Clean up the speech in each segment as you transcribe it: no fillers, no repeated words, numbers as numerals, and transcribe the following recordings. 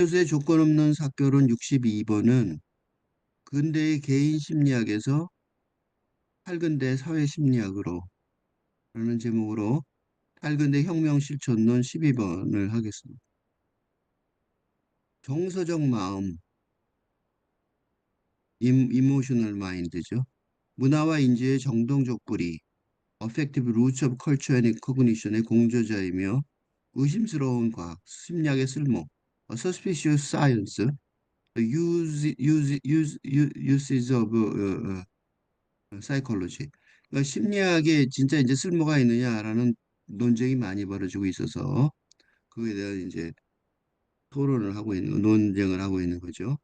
교수의 조건 없는 사결론 62번은 근대의 개인 심리학에서 탈근대 사회 심리학으로 라는 제목으로 탈근대 혁명 실천론 12번을 하겠습니다. 정서적 마음, 이모셔널 마인드죠. 문화와 인지의 정동적 뿌리, Affective Roots of Culture and Cognition의 공저자이며 의심스러운 과학, 심리학의 쓸모, A Suspicious Science, Uses of 사이콜로지. 그러니까 심리학에 진짜 이제 쓸모가 있느냐라는 논쟁이 많이 벌어지고 있어서 그거에 대한 이제 토론을 하고 있는 논쟁을 하고 있는 거죠.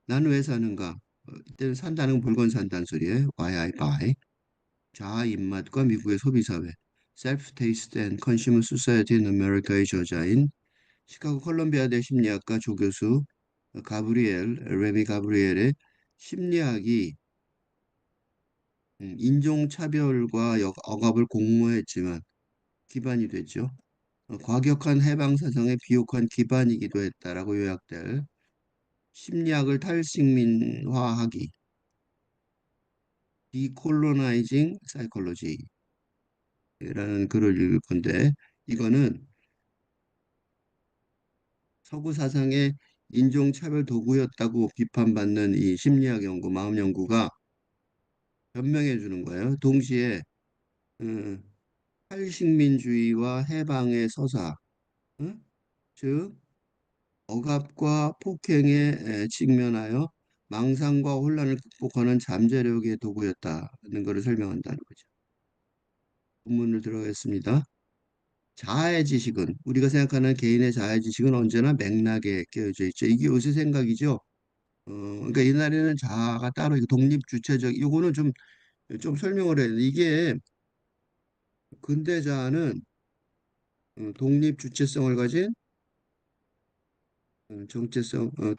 나는 왜 사는가? 이때는 산다는 불건 산다는 소리에 Why I buy. 자아 입맛과 미국의 소비 사회. Self Taste and Consumer Society in America의 저자인 시카고 컬럼비아대 심리학과 조교수 레미 가브리엘의 심리학이 인종차별과 억압을 공모했지만 기반이 됐죠. 과격한 해방 사상의 비옥한 기반이기도 했다라고 요약될 심리학을 탈식민화하기, Decolonizing Psychology라는 글을 읽을 건데 이거는 서구 사상의 인종차별 도구였다고 비판받는 이 심리학 연구, 마음 연구가 변명해 주는 거예요. 동시에 음, 탈식민주의와 해방의 서사, 응? 즉 억압과 폭행에 직면하여 망상과 혼란을 극복하는 잠재력의 도구였다는 것을 설명한다는 거죠. 본문을 들어가겠습니다. 자아의 지식은 우리가 생각하는 개인의 자아의 지식은 언제나 맥락에 끼어져 있죠. 이게 요새 생각이죠. 그러니까 옛날에는 자아가 따로 이거 독립 주체적 이거는 좀 설명을 해야 돼. 이게 근대 자아는 독립 주체성을 가진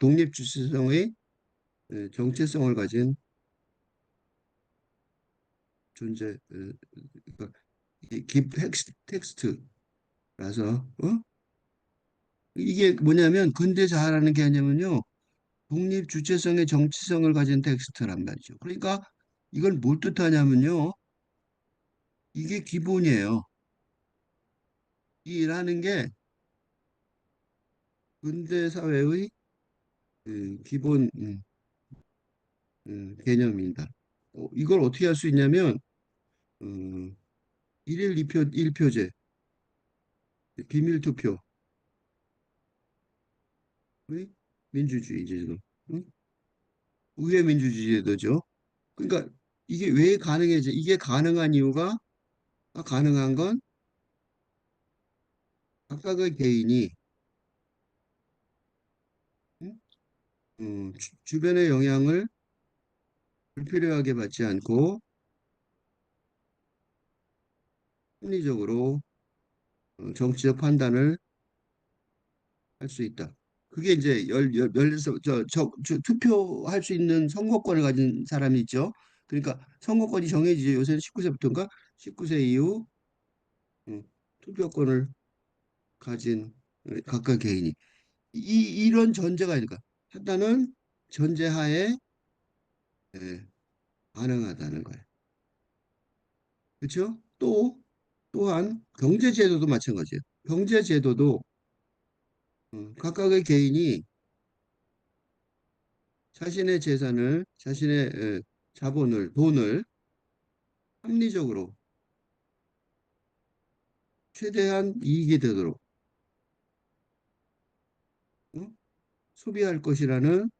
독립 주체성의 정체성을 가진 존재, 그러니까 텍스트라서 이게 뭐냐면 근대 자아라는 개념은요 독립 주체성의 정치성을 가진 텍스트란 말이죠. 그러니까 이걸 뭘 뜻하냐면요 이게 기본이에요. 이 라는 게 근대 사회의 기본 개념입니다. 이걸 어떻게 할 수 있냐면 음, 일일 일표제, 비밀투표의 민주주의 제도, 응? 의회 민주주의 제도죠. 그러니까 이게 왜 가능해져? 이게 가능한 이유가 가능한 건 각각의 개인이 응? 주변의 영향을 불필요하게 받지 않고 합리적으로 정치적 판단을 할 수 있다. 그게 이제 투표할 수 있는 선거권을 가진 사람이 있죠. 그러니까 선거권이 정해지죠. 요새는 19세부터인가? 19세 이후 음, 투표권을 가진 각각 개인이 이런 전제가 있니까 판단은 전제하에 예, 가능하다는 거예요. 그렇죠? 또한 경제제도도 마찬가지예요. 경제제도도 각각의 개인이 자신의 재산을, 자신의 자본을, 돈을 합리적으로 최대한 이익이 되도록 어? 소비할 것이라는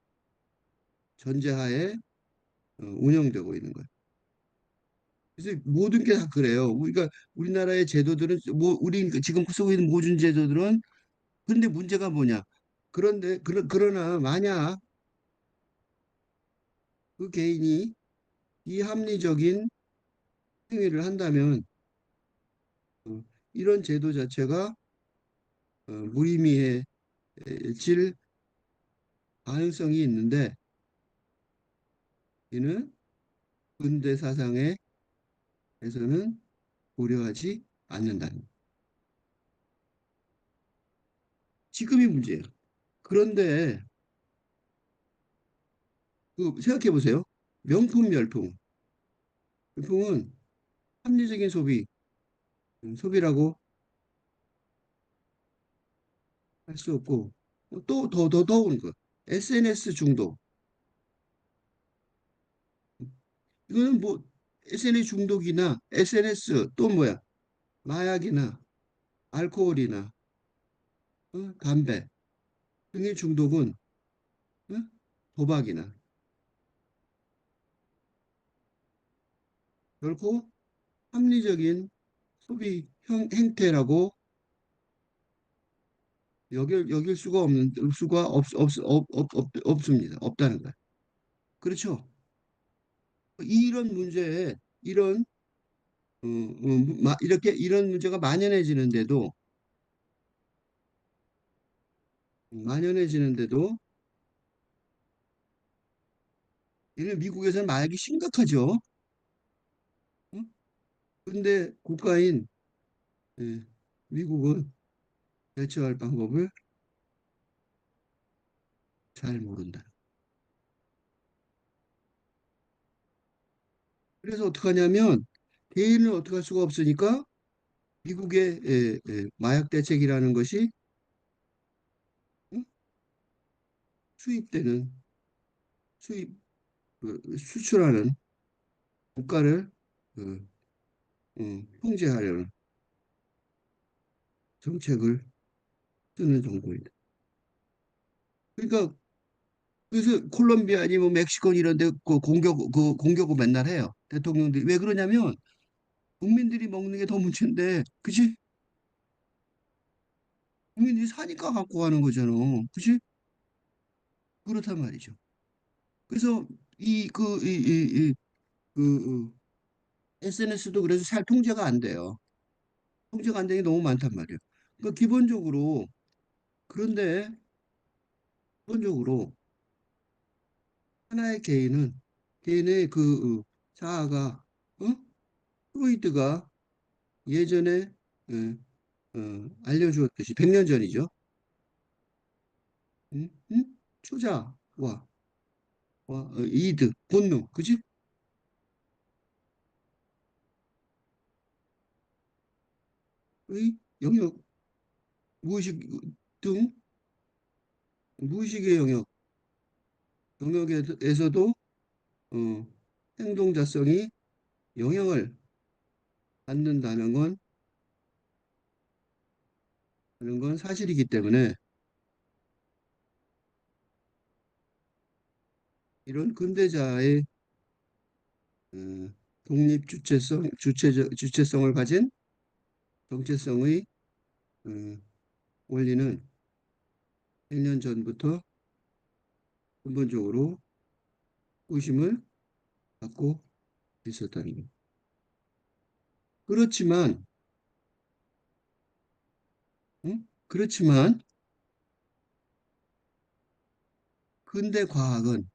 전제하에 운영되고 있는 거예요. 그래서 모든 게 다 그래요. 우리가 우리나라의 제도들은 우리 지금 쓰고 있는 모든 제도들은 근데 문제가 뭐냐? 그러나 만약 그 개인이 비합리적인 행위를 한다면 어, 이런 제도 자체가 무의미해질 가능성이 있는데 이는 근대 사상에서는 고려하지 않는다는 지금이 문제예요. 그런데 그 생각해 보세요. 명품 열풍. 열풍은 합리적인 소비라고 할 수 없고 또 더 더운 거. SNS 중독. 이거는 뭐 SNS 중독이나 SNS 또 뭐야? 마약이나 알코올이나 담배 등의 중독은 어? 도박이나 결코 합리적인 소비 행태라고 여길 수가 없습니다. 없다는 거예요. 그렇죠. 이런 문제에 이렇게 이런 문제가 만연해지는데도 이는 미국에서는 마약이 심각하죠. 응? 근데 국가인 예, 미국은 대처할 방법을 잘 모른다. 그래서 어떡하냐면 개인은 어떻게 할 수가 없으니까 미국의 마약 대책이라는 것이 응? 수입되는 수입 수출하는 국가를 그, 통제하려는 정책을 쓰는 정도입니다. 그러니까 그래서 콜롬비아 아니면 멕시코 이런 데 공격 맨날 해요. 대통령들이 왜 그러냐면 국민들이 먹는 게 더 문제인데 그치? 국민들이 사니까 갖고 가는 거잖아. 그치? 그렇단 말이죠. 그래서 SNS도 그래서 잘 통제가 안 돼요. 통제가 안 되는 게 너무 많단 말이에요. 그러니까 그런데 기본적으로 하나의 개인의 자아가 어? 프로이트가 예전에 어, 알려주었듯이 100년 전이죠. 응? 응? 초자와 이드, 본능, 그지? 의 영역, 무의식 등 무의식의 영역에서도 어, 행동자성이 영향을 받는다는 건 사실이기 때문에 이런 근대자의 어, 주체성을 가진 정체성의 어, 원리는 100년 전부터 근본적으로 의심을 받고 있었다는 것. 그렇지만, 그렇지만 근대 과학은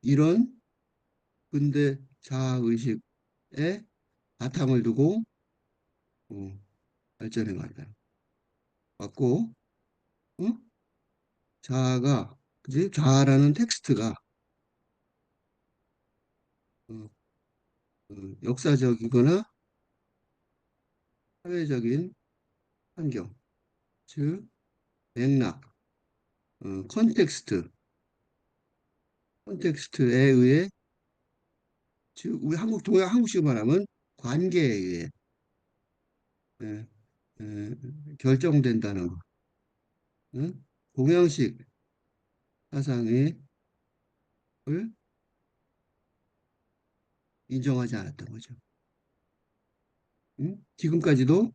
이런 근대 자아의식에 바탕을 두고 어, 발전해 간다. 맞고, 어? 그지? 자아라는 텍스트가 어, 역사적이거나 사회적인 환경, 즉 맥락, 컨텍스트에 의해, 즉 우리 한국식으로 말하면 관계에 의해 예, 결정된다는 거. 응? 동양식 사상을 인정하지 않았던 거죠. 응? 지금까지도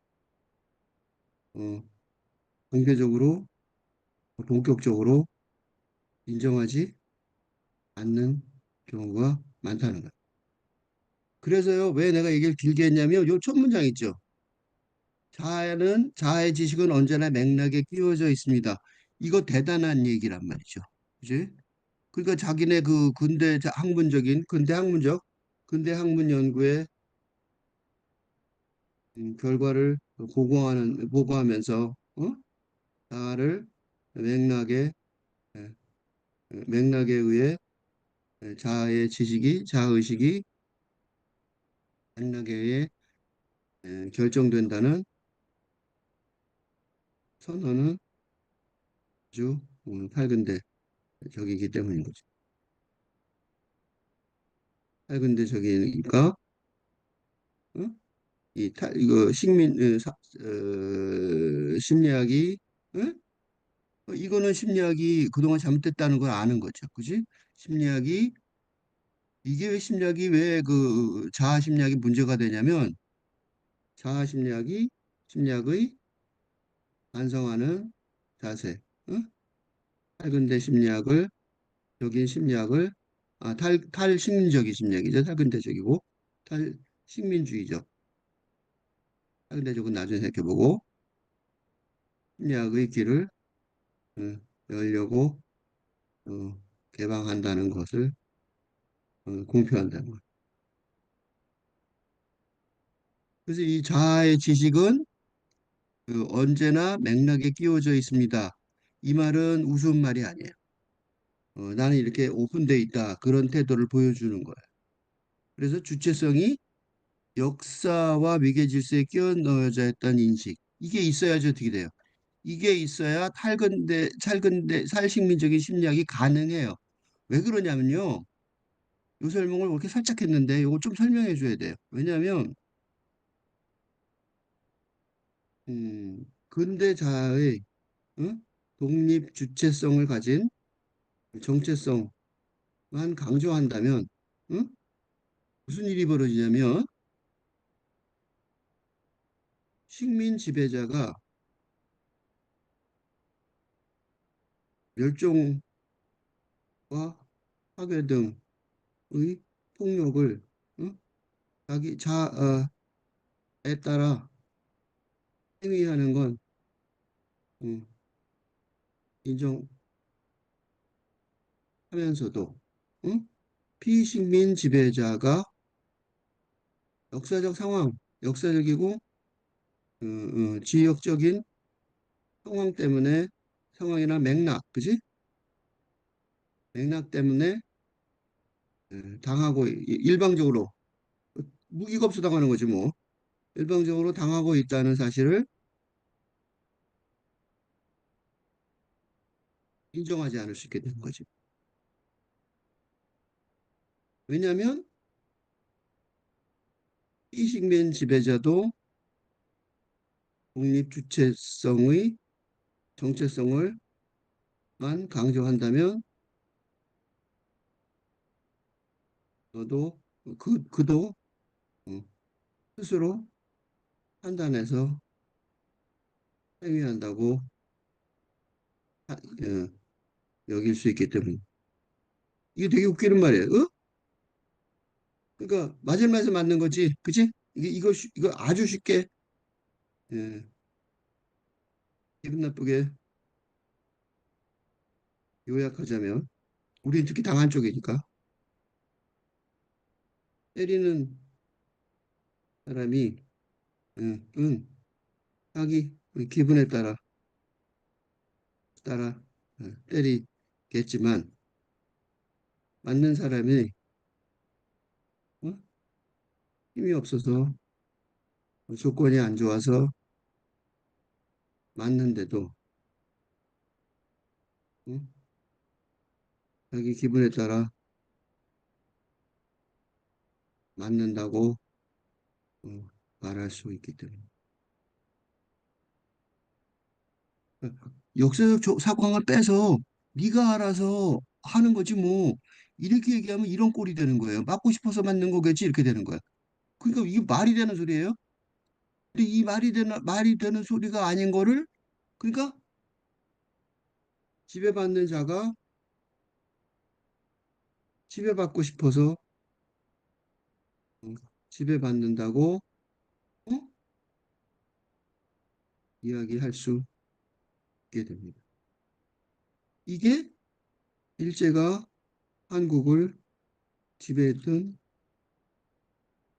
어, 공개적으로 본격적으로 인정하지 않는 경우가 많다는 거예요. 그래서요, 왜 내가 얘기를 길게 했냐면 요 첫 문장 있죠. 자아의 지식은 언제나 맥락에 끼워져 있습니다. 이거 대단한 얘기란 말이죠. 그지? 그러니까 자기네 그 근대 학문 연구의 결과를 보고하면서 자아를 맥락에 예, 맥락에 의해 자아의 지식이 자아의식이 맥락에 의해 결정된다는 선언은 아주 밝은데 적이기 때문인 거죠. 밝은데 적이니까 어? 이거 심리학이 어? 이거는 심리학이 그동안 잘못됐다는 걸 아는 거죠. 그지? 심리학이 이게 왜 심리학이 왜 그 자아 심리학이 문제가 되냐면 자아 심리학의 반성하는 자세. 어? 탈근대 심리학을 여긴 심리학을 탈식민적인 심리학이죠. 탈근대적이고 탈식민주의적. 탈근대적은 나중에 생각해보고 심리학의 길을 어, 열려고 개방한다는 것을 공표한다는 것. 그래서 이 자아의 지식은 언제나 맥락에 끼워져 있습니다. 이 말은 우스운 말이 아니에요. 나는 이렇게 오픈돼 있다. 그런 태도를 보여주는 거예요. 그래서 주체성이 역사와 위계 질서에 끼워 넣어져 있다는 인식. 이게 있어야지 어떻게 돼요? 이게 있어야 살식민적인 심리학이 가능해요. 왜 그러냐면요. 요 설명을 그렇게 살짝 했는데 이거 좀 설명해 줘야 돼요. 왜냐하면 근대 자아의 응? 독립 주체성을 가진 정체성만 강조한다면 응? 무슨 일이 벌어지냐면 식민 지배자가 멸종과 파괴 등의 폭력을 응? 자기 자아에 따라 행위하는 건 응, 인정하면서도 응? 피식민 지배자가 역사적 상황, 역사적이고 지역적인 상황 때문에 상황이나 맥락, 그지? 맥락 때문에 당하고 일방적으로 무기가 없어 당하는 거지 뭐. 일방적으로 당하고 있다는 사실을 인정하지 않을 수 있게 되는 거지. 왜냐하면 피식민 지배자도 독립 주체성의 정체성을만 강조한다면 너도 그도 어, 스스로 판단해서 행위한다고 어, 여길 수 있기 때문에 이게 되게 웃기는 말이에요. 어? 그러니까 맞을 말에서 맞는 거지, 그치? 이거 아주 쉽게 예, 기분 나쁘게 요약하자면 우리는 특히 당한 쪽이니까 때리는 사람이 응, 자기 기분에 따라 때리겠지만 맞는 사람이 어? 힘이 없어서 조건이 안 좋아서 맞는데도 어? 자기 기분에 따라 맞는다고 어, 말할 수 있기 때문에 역사적 사고방을 빼서 네가 알아서 하는 거지 뭐 이렇게 얘기하면 이런 꼴이 되는 거예요. 맞고 싶어서 맞는 거겠지 이렇게 되는 거야. 그러니까 이게 말이 되는 소리예요? 근데 이 말이 되는 소리가 아닌 거를 그러니까 지배받는 자가 지배받고 싶어서 어, 지배받는다고 어? 이야기할 수 있게 됩니다. 이게 일제가 한국을 지배했던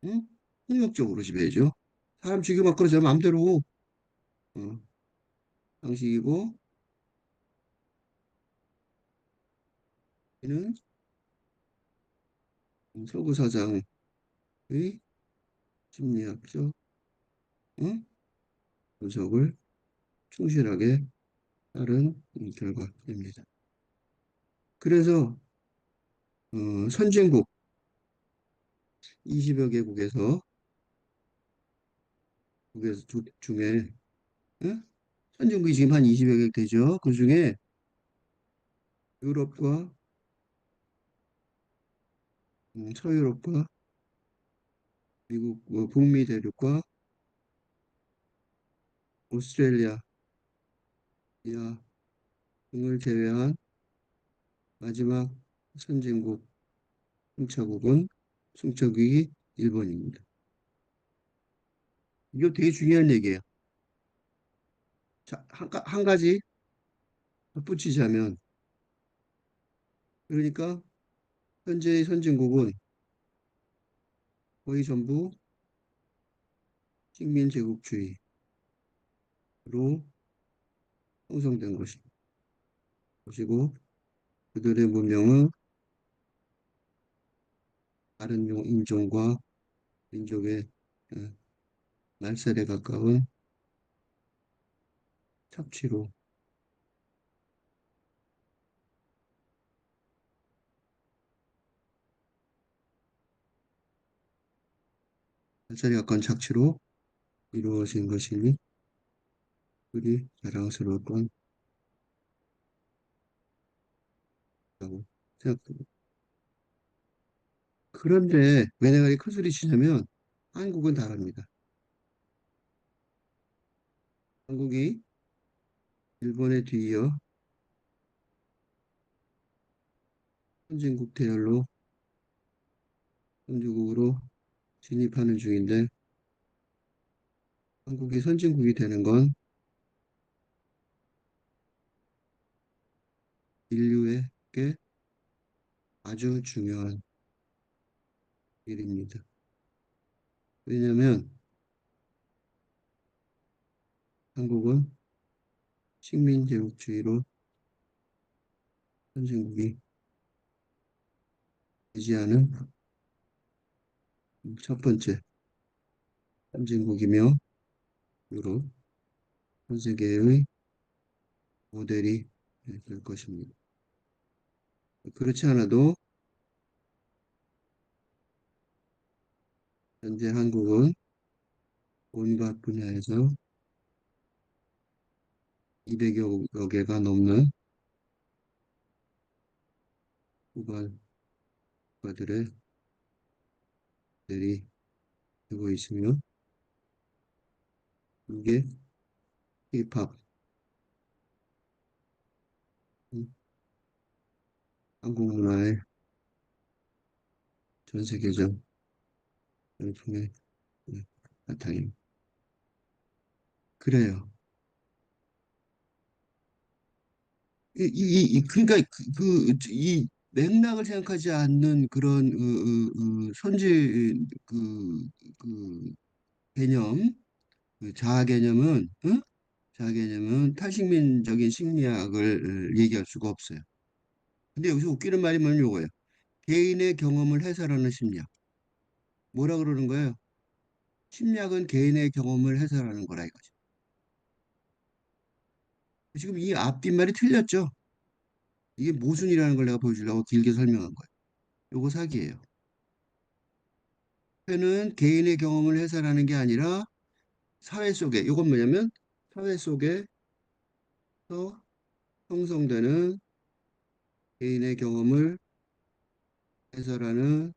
어? 폭력적으로 지배죠. 사람 죽이고 막 그러자 마음대로 어, 방식이고 이는 서구 사상의 심리학적 어? 분석을 충실하게 따른 결과입니다. 그래서 선진국 20여 개국에서 중에 어? 선진국이 지금 한 20여 개 되죠. 그 중에 유럽과 서유럽과 미국 북미 대륙과 오스트레일리아 야 등을 제외한 마지막 선진국 승차국이 일본입니다. 이거 되게 중요한 얘기예요. 자, 한 가지 덧붙이자면 그러니까 현재의 선진국은 거의 전부 식민 제국주의로 형성된 것이고 그들의 문명은 다른 인종과 민족의 어, 말살에 가까운 착취로 말살에 가까운 착취로 이루어진 것이니 그리 자랑스러울 거라고 생각합니다. 그런데 왜 내가 이 큰소리 치냐면 한국은 다릅니다. 한국이 일본에 뒤이어 선진국 대열로 선진국으로 진입하는 중인데 한국이 선진국이 되는 건 인류에게 아주 중요한 일입니다. 왜냐하면 한국은 식민제국주의로 선진국이 되지 않은 첫 번째 선진국이며 유럽 전 세계의 모델이 될 것입니다. 그렇지 않아도 현재 한국은 온갖 분야에서 200여 개가 넘는 후발 국가들의 모델이 되고 있으며 이게 K-팝, 한국 문화의 전 세계적 열풍의 바탕입니다. 그래요. 그러니까 이 맥락을 생각하지 않는 그런 그 개념, 자아 개념은 자아 개념은 탈식민적인 심리학을 얘기할 수가 없어요. 근데 여기서 웃기는 말이 뭐냐면 요거예요. 개인의 경험을 해설하는 심리학. 뭐라 그러는 거예요? 심리학은 개인의 경험을 해설하는 거라 이거죠. 지금 이 앞뒷말이 틀렸죠? 이게 모순이라는 걸 내가 보여주려고 길게 설명한 거예요. 요거 사기예요. 회는 개인의 경험을 해설하는 게 아니라 사회 속에, 이건 뭐냐면 사회 속에서 형성되는 개인의 경험을 해설하는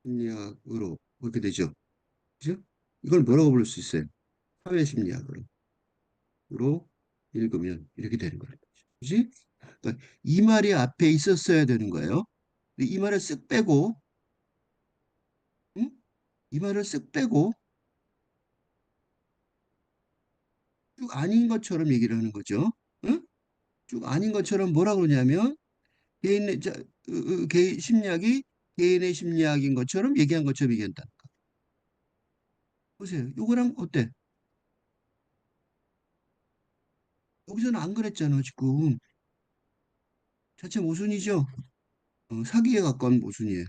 심리학으로 그렇게 되죠. 그죠? 이걸 뭐라고 부를 수 있어요? 사회 심리학으로 읽으면 이렇게 되는 거예요. 그지? 그러니까 이 말이 앞에 있었어야 되는 거예요. 근데 이 말을 쓱 빼고, 응? 이 말을 쓱 빼고 쭉 아닌 것처럼 얘기를 하는 거죠. 응? 쭉 아닌 것처럼 뭐라 그러냐면 개인의 개인 심리학이 개인의 심리학인 것처럼 얘기한 것처럼 얘기한다. 보세요. 요거랑 어때? 여기서는 안 그랬잖아, 지금. 자체 모순이죠. 사기에 가까운 모순이에요.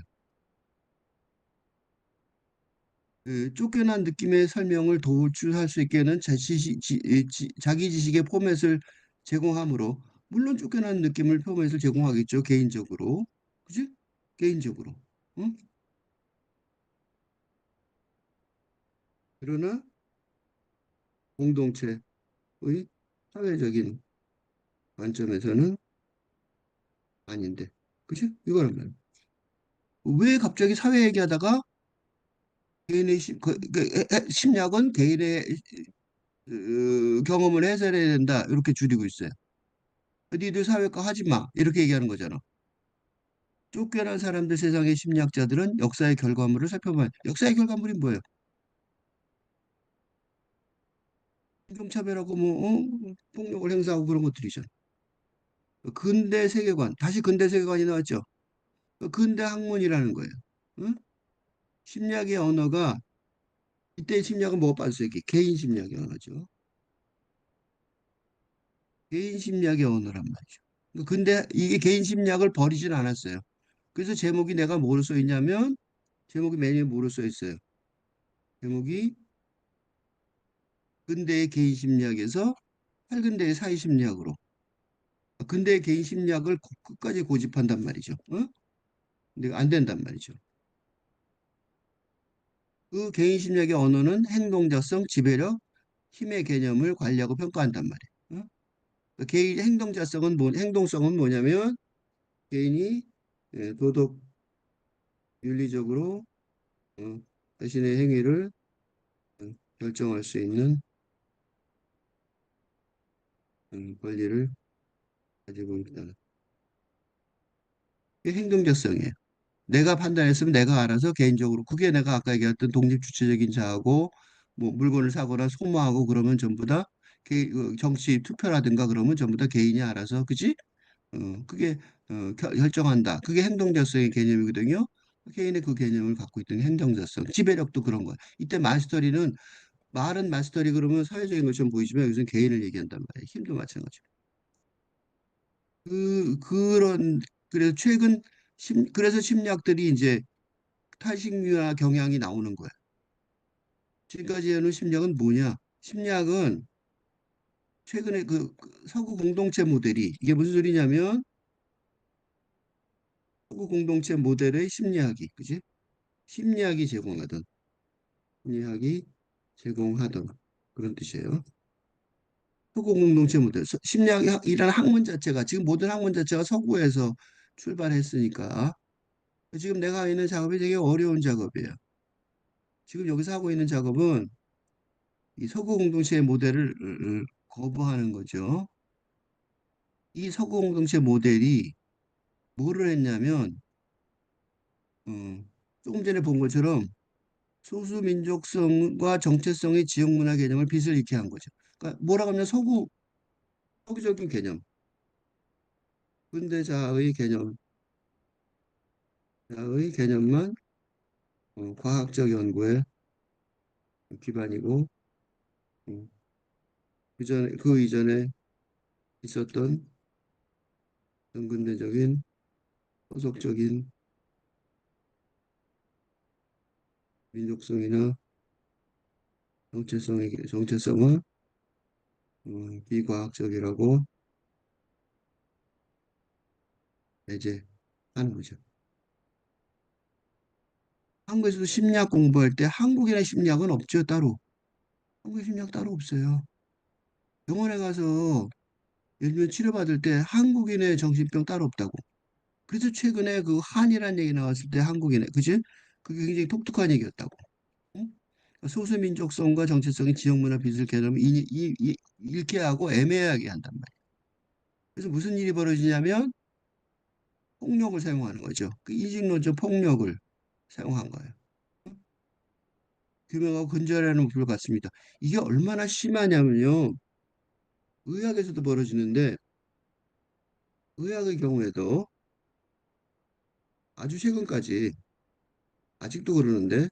쫓겨난 느낌의 설명을 도출할 수 있게는 자기 지식의 포맷을 제공하므로, 물론 쫓겨난 느낌을 포맷을 제공하겠죠. 개인적으로. 그지? 개인적으로. 응? 그러나 공동체의 사회적인 관점에서는 아닌데. 그지? 이거란 말이야. 왜 갑자기 사회 얘기하다가 개인의 심리학은 개인의 경험을 해설해야 된다. 이렇게 줄이고 있어요. 니들 사회과 하지 마. 이렇게 얘기하는 거잖아. 쫓겨난 사람들 세상의 심리학자들은 역사의 결과물을 살펴봐요. 역사의 결과물이 뭐예요? 인종차별하고 폭력을 행사하고 그런 것들이잖아. 근대 세계관, 다시 근대 세계관이 나왔죠. 근대 학문이라는 거예요. 응? 심리학의 언어가, 이때 심리학은 뭐가 빠졌어요? 이게 개인 심리학의 언어죠. 개인 심리학의 언어란 말이죠. 근데 이게 개인 심리학을 버리진 않았어요. 그래서 제목이 내가 뭐로 써 있냐면, 제목이 메뉴에 뭐로 써 있어요? 제목이 근대의 개인 심리학에서 탈근대의 사회 심리학으로. 근대의 개인 심리학을 끝까지 고집한단 말이죠. 어? 근데 안 된단 말이죠. 그 개인 심리학의 언어는 행동자성, 지배력, 힘의 개념을 관리하고 평가한단 말이에요. 어? 그 개인 행동성은 뭐냐면 개인이 도덕 윤리적으로 어, 자신의 행위를 결정할 수 있는 권리를 가지고 있다는. 그게 행동자성이에요. 내가 판단했으면 내가 알아서 개인적으로, 그게 내가 아까 얘기했던 독립주체적인 자하고, 뭐 물건을 사거나 소모하고 그러면 전부 다 정치 투표라든가 그러면 전부 다 개인이 알아서, 그지? 그게 결정한다. 그게 행동자성의 개념이거든요. 개인의 그 개념을 갖고 있던 행동자성, 지배력도 그런 거야. 이때 마스터리는, 말은 마스터리 그러면 사회적인 것처럼 보이지만 여기서는 개인을 얘기한단 말이에요. 힘도 마찬가지고. 그런, 그래서 그래서 심리학들이 이제 탈식미와 경향이 나오는 거야. 지금까지 해놓은 심리학은 뭐냐? 심리학은 최근에 그 서구 공동체 모델이, 이게 무슨 소리냐면 서구 공동체 모델의 심리학이, 그지? 심리학이 제공하던, 심리학이 제공하던 그런 뜻이에요. 서구 공동체 모델, 심리학이라는 학문 자체가, 지금 모든 학문 자체가 서구에서 출발했으니까 지금 내가 하고 있는 작업이 되게 어려운 작업이에요. 지금 여기서 하고 있는 작업은 이 서구 공동체의 모델을 거부하는 거죠. 이 서구 공동체 모델이 뭐를 했냐면, 조금 전에 본 것처럼 소수민족성과 정체성의 지역문화 개념을 빚을 잃게 한 거죠. 그러니까 뭐라고 하면 서구적인 개념, 근대자의 자의 개념만 과학적 연구의 기반이고, 음, 그 이전에 있었던 근대적인 소속적인 민족성이나 정체성은 비과학적이라고 배제하는 거죠. 한국에서도 심리학 공부할 때 한국이나 심리학은 없죠, 따로. 한국에 심리학 따로 없어요. 병원에 가서 예를 들면 치료받을 때 한국인의 정신병 따로 없다고. 그래서 최근에 그 한이란 얘기 나왔을 때 한국인의, 그지? 그게 굉장히 독특한 얘기였다고. 응? 소수민족성과 정체성이 지역문화 빚을 개념을 잃게 하고 애매하게 한단 말이에요. 그래서 무슨 일이 벌어지냐면 폭력을 사용하는 거죠. 그 이직론적 폭력을 사용한 거예요. 규명하고 근절하는 목표를 갖습니다. 이게 얼마나 심하냐면요. 의학에서도 벌어지는데, 의학의 경우에도 아주 최근까지, 아직도 그러는데,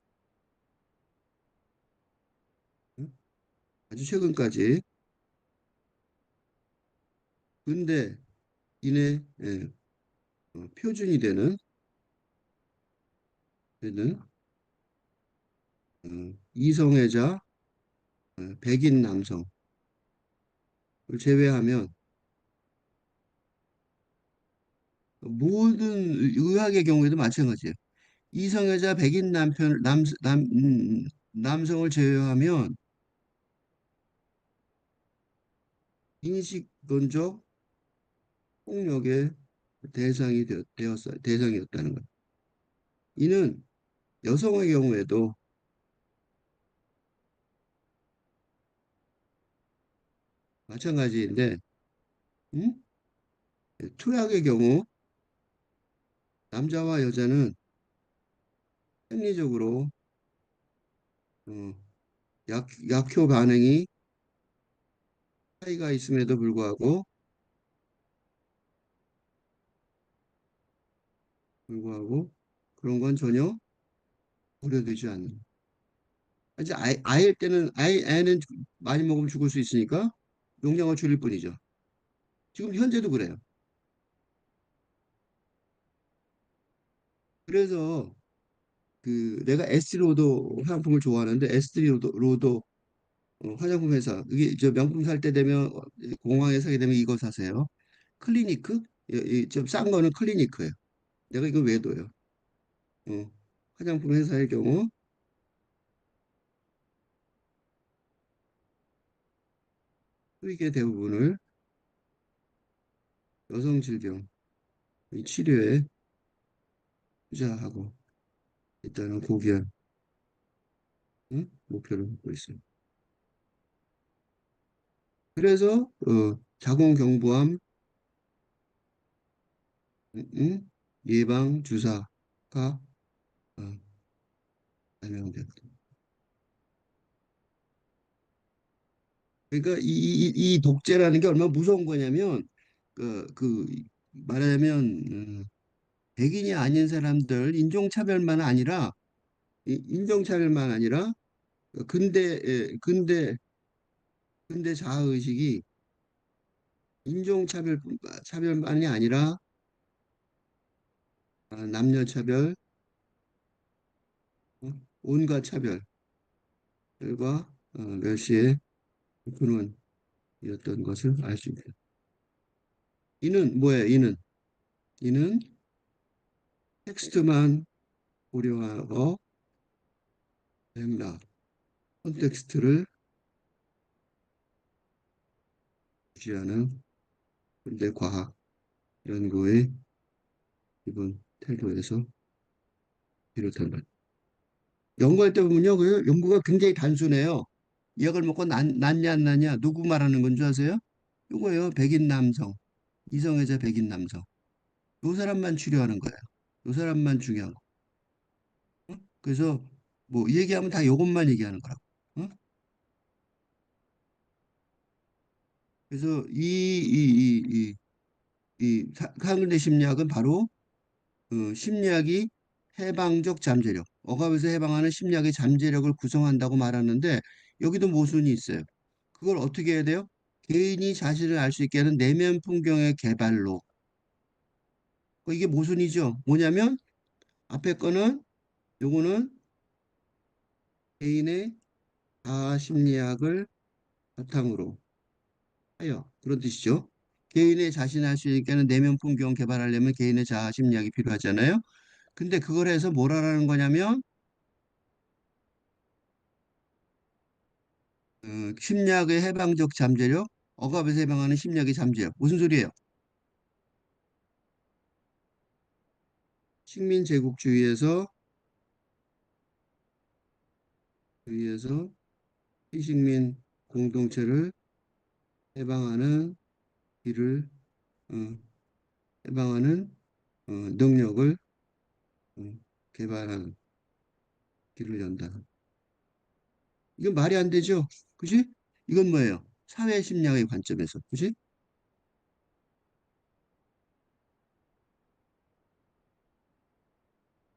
응? 아주 최근까지, 근데 이내 예, 표준이 되는 이성애자 백인 남성을 제외하면 모든 의학의 경우에도 마찬가지예요. 이성애자 백인 남성을 제외하면 인식론적 폭력의 대상이었다는 것. 이는 여성의 경우에도 마찬가지인데, 음? 투약의 경우 남자와 여자는 생리적으로 어, 약효 반응이 차이가 있음에도 불구하고 그런 건 전혀 우려되지 않는. 이제 아이일 때는 애는 많이 먹으면 죽을 수 있으니까 용량을 줄일 뿐이죠. 지금 현재도 그래요. 그래서 그 내가 에스티로더 화장품을 좋아하는데 에스티로더 화장품 회사 이게 저 명품 살 때 되면 공항에 사게 되면 이거 사세요. 클리니크 좀 싼 거는 클리니크예요. 내가 이거 왜 둬요? 어, 화장품 회사의 경우 수익의 대부분을 여성 질병 치료에 투자하고 있다는 고귀한 목표를 갖고 있습니다. 그래서 자궁경부암 예방 주사가 어, 발명됐다. 그러니까 이 독재라는 게 얼마나 무서운 거냐면 그 말하자면 백인이 아닌 사람들 인종차별만 아니라 근대 자아의식이 차별만이 아니라 남녀차별, 온갖 차별과 멸시의 근원이었던 것을 알 수 있다. 이는 뭐예요? 이는 텍스트만 고려하고 맥락, 콘텍스트를 무시하는 근대 과학 연구의 기본 태도에서 비롯한다. 연구할 때 보면요, 그 연구가 굉장히 단순해요. 약을 먹고 낫냐 안 낫냐 누구 말하는 건 줄 아세요? 이거예요. 백인 남성, 이성애자 백인 남성. 요 사람만 치료하는 거예요. 요 사람만 중요한 거. 그래서 뭐 얘기하면 다 요것만 얘기하는 거라고. 어? 그래서 항근대 심리학은 바로 심리학이 해방적 잠재력, 억압에서 해방하는 심리학의 잠재력을 구성한다고 말하는데 여기도 모순이 있어요. 그걸 어떻게 해야 돼요? 개인이 자신을 알 수 있게 하는 내면 풍경의 개발로. 이게 모순이죠. 뭐냐면 앞에 거는 요거는 개인의 자아 심리학을 바탕으로 하여 그런 뜻이죠. 개인의 자신을 알 수 있게 하는 내면 풍경 개발하려면 개인의 자아 심리학이 필요하잖아요. 근데 그걸 해서 뭘 하라는 거냐면 심리학의 해방적 잠재력, 억압에서 해방하는 심리학의 잠재력. 무슨 소리예요? 식민 제국주의에서 피식민 공동체를 해방하는 길을 어, 해방하는 능력을 어, 개발하는 길을 연다. 이건 말이 안 되죠? 그지? 이건 뭐예요? 사회 심리학의 관점에서. 그지?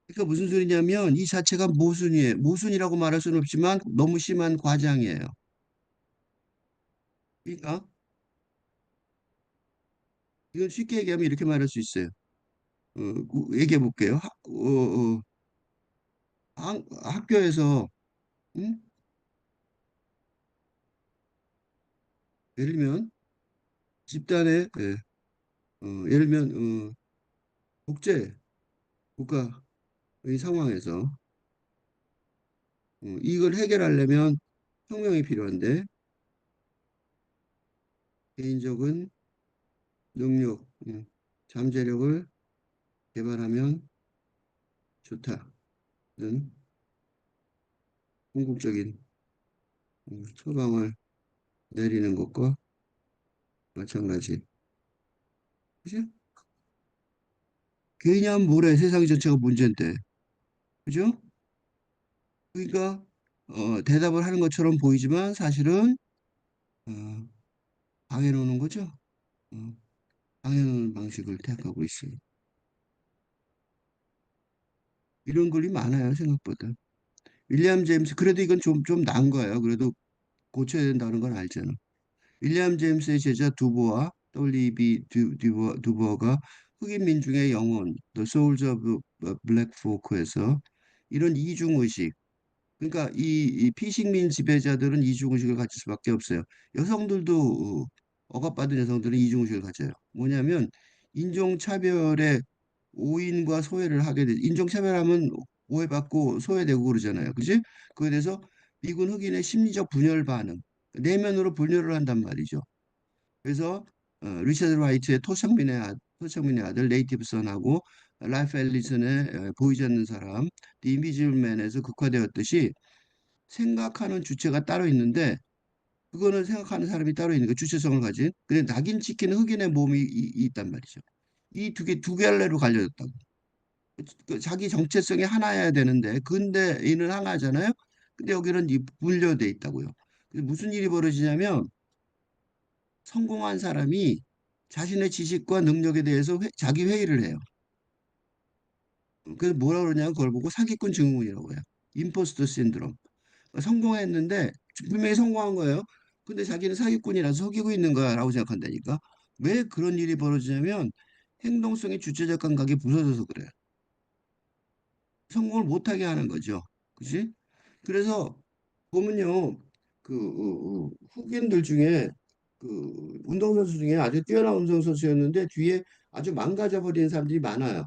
그러니까 무슨 소리냐면 이 자체가 모순이에요. 모순이라고 말할 수는 없지만 너무 심한 과장이에요. 그러니까 이건 쉽게 얘기하면 이렇게 말할 수 있어요. 얘기해 볼게요. 학교에서 음? 예를 들면 집단의 예를 들면 국제 국가의 상황에서 이걸 해결하려면 혁명이 필요한데 개인적인 능력, 잠재력을 개발하면 좋다는 궁극적인 처방을 내리는 것과 마찬가지. 그죠? 개인이 하면 뭐래? 세상 전체가 문제인데. 그죠? 그러니까 대답을 하는 것처럼 보이지만 사실은 어, 방해놓는 거죠. 어, 방해놓는 방식을 택하고 있어요. 이런 글이 많아요, 생각보다. 윌리엄 제임스, 그래도 이건 좀 나은 거예요. 그래도 고쳐야 된다는 건 알잖아. 윌리엄 제임스의 제자 두보아, WEB 두보아가 흑인 민중의 영혼, The Souls of Black Folk에서 이런 이중의식, 그러니까 이 피식민 지배자들은 이중의식을 가질 수밖에 없어요. 여성들도 억압받은 여성들은 이중의식을 가져요. 뭐냐면 인종차별의 오인과 소외를 하게 돼. 인종차별하면 오해받고 소외되고 그러잖아요. 그지? 그에 대해서 미군 흑인의 심리적 분열 반응, 내면으로 분열을 한단 말이죠. 그래서 리처드 라이트의 토착민의 아들 네이티브 선하고 라이프 앨리슨의 보이지 않는 사람, The Invisible Man에서 극화되었듯이 생각하는 주체가 따로 있는데 그거는 생각하는 사람이 따로 있는 거 주체성을 가진 근데 낙인 찍히는 흑인의 몸이 있단 말이죠. 이 두 갈래로 갈려졌다고. 자기 정체성이 하나여야 되는데 근데 이는 하나잖아요. 근데 여기는 분려돼 있다고요. 그래서 무슨 일이 벌어지냐면 성공한 사람이 자신의 지식과 능력에 대해서 자기 회의를 해요. 그래서 뭐라 그러냐면 그걸 보고 사기꾼 증후군이라고 해요. 임포스터 신드롬. 성공했는데 분명히 성공한 거예요. 근데 자기는 사기꾼이라서 속이고 있는 거야라고 생각한다니까. 왜 그런 일이 벌어지냐면 행동성의 주체적 감각이 부서져서 그래요. 성공을 못하게 하는 거죠. 그지? 그래서 보면요, 흑인들 중에 운동선수 중에 아주 뛰어난 운동선수였는데 뒤에 아주 망가져버리는 사람들이 많아요.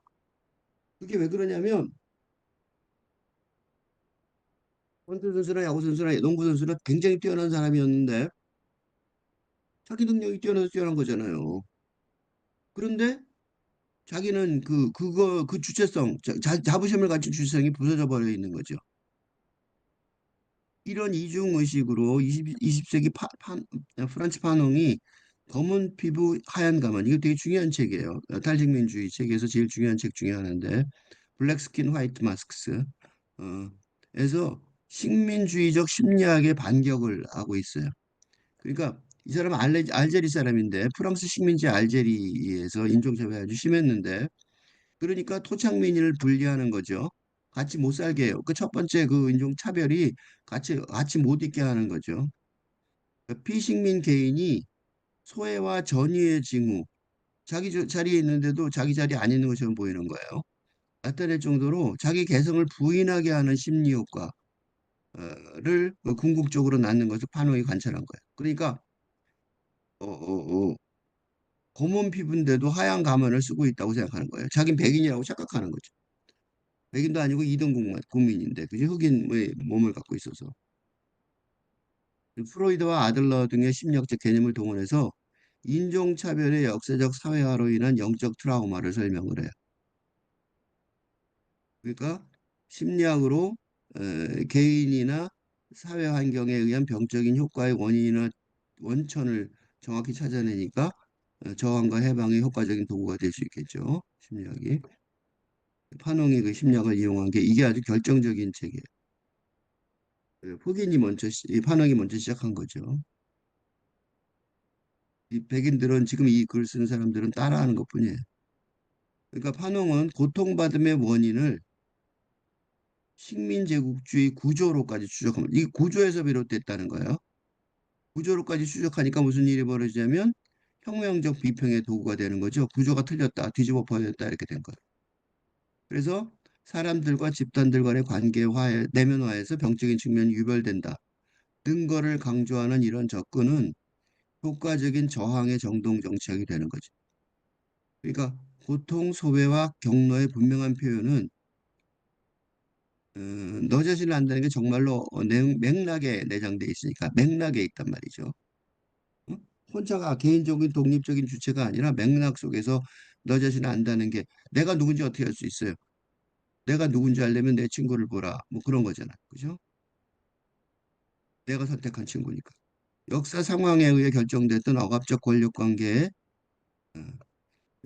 그게 왜 그러냐면 권투 선수나 야구 선수나 농구 선수나 굉장히 뛰어난 사람이었는데 자기 능력이 뛰어나서 뛰어난 거잖아요. 그런데 자기는 그 주체성, 자부심을 가진 주체성이 부서져 버려 있는 거죠. 이런 이중의식으로 20세기 프란츠 파농이 검은 피부 하얀 가만 이거 되게 중요한 책이에요. 탈식민주의 책에서 제일 중요한 책 중에 하나인데 블랙 스킨 화이트 마스크스 에서 식민주의적 심리학의 반격을 하고 있어요. 그러니까 이 사람은 알제리 사람인데 프랑스 식민지 알제리에서 인종차별이 아주 심했는데 그러니까 토착민을 분리하는 거죠. 같이 못 살게 해요. 그 첫 번째 그 인종차별이 같이 못 있게 하는 거죠. 피식민 개인이 소외와 전위의 징후, 자기 자리에 있는데도 자기 자리에 안 있는 것처럼 보이는 거예요. 나타낼 정도로 자기 개성을 부인하게 하는 심리 효과를 궁극적으로 낳는 것을 파노이 관찰한 거예요. 그러니까 검은 피부인데도 하얀 가면을 쓰고 있다고 생각하는 거예요. 자긴 백인이라고 착각하는 거죠. 백인도 아니고 이등 국민인데, 그지? 흑인의 몸을 갖고 있어서. 프로이드와 아들러 등의 심리학적 개념을 동원해서 인종차별의 역사적 사회화로 인한 영적 트라우마를 설명을 해요. 그러니까 심리학으로 개인이나 사회 환경에 의한 병적인 효과의 원인이나 원천을 정확히 찾아내니까 저항과 해방의 효과적인 도구가 될 수 있겠죠. 심리학이. 파농이 그 심리학을 이용한 게 이게 아주 결정적인 책이에요. 흑인이 먼저 이 파농이 먼저 시작한 거죠. 이 백인들은 지금 이 글 쓰는 사람들은 따라하는 것뿐이에요. 그러니까 파농은 고통받음의 원인을 식민제국주의 구조로까지 추적합니다. 이 구조에서 비롯됐다는 거예요. 구조로까지 추적하니까 무슨 일이 벌어지냐면 혁명적 비평의 도구가 되는 거죠. 구조가 틀렸다, 뒤집어 버렸다 이렇게 된 거예요. 그래서 사람들과 집단들 간의 관계 화해, 내면 화해에서 병적인 측면이 유발된다. 등 거를 강조하는 이런 접근은 효과적인 저항의 정동 정치학이 되는 거죠. 그러니까 고통, 소외와 경로의 분명한 표현은 어, 너 자신을 안다는 게 정말로 맥락에 내장돼 있으니까 맥락에 있단 말이죠. 어? 혼자가 개인적인 독립적인 주체가 아니라 맥락 속에서 너 자신을 안다는 게 내가 누군지 어떻게 알 수 있어요? 내가 누군지 알려면 내 친구를 보라. 뭐 그런 거잖아. 그죠? 내가 선택한 친구니까. 역사 상황에 의해 결정됐던 억압적 권력 관계에 어,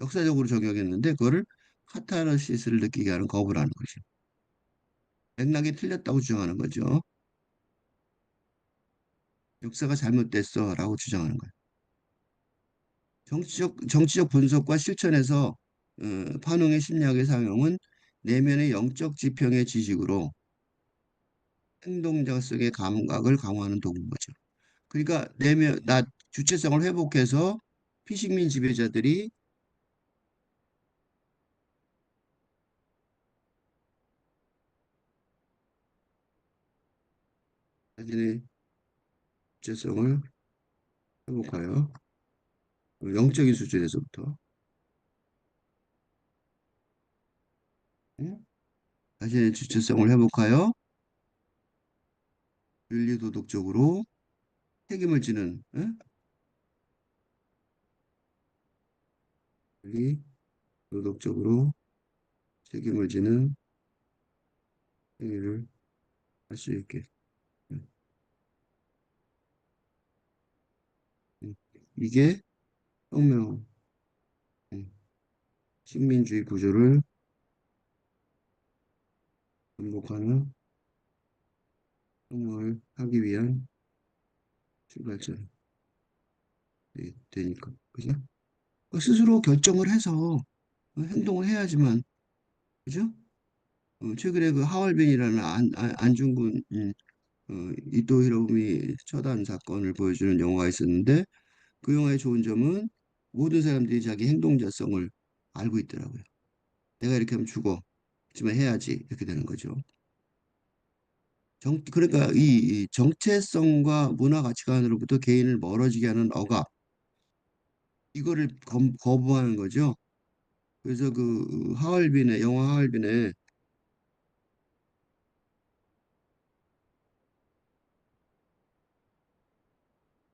역사적으로 적용했는데 그거를 카타르시스를 느끼게 하는 거부라는 거죠. 맥락이 틀렸다고 주장하는 거죠. 역사가 잘못됐어라고 주장하는 거예요. 정치적 분석과 실천에서 판홍의 심리학의 사용은 내면의 영적 지평의 지식으로 행동자 속의 감각을 강화하는 도구인 거죠. 그러니까 내면 나 주체성을 회복해서 피식민 지배자들이 자신의 주체성을 회복하여 영적인 수준에서부터 응? 자신의 주체성을 회복하여 윤리도덕적으로 책임을 지는 응? 윤리도덕적으로 책임을 지는 행위를 할 수 있게. 응? 응. 이게 혁명, 응. 식민주의 구조를 반복하는 혁명을 하기 위한 출발점이 되니까. 그죠? 스스로 결정을 해서 행동을 해야지만, 그죠? 최근에 그 하얼빈이라는 안중근 이토 히로부미 처단 사건을 보여주는 영화가 있었는데 그 영화의 좋은 점은 모든 사람들이 자기 행동자성을 알고 있더라고요. 내가 이렇게 하면 죽어. 하지만 해야지. 이렇게 되는 거죠. 그러니까 이 정체성과 문화 가치관으로부터 개인을 멀어지게 하는 억압, 이거를 거부하는 거죠. 그래서 그 하얼빈의 영화 하얼빈의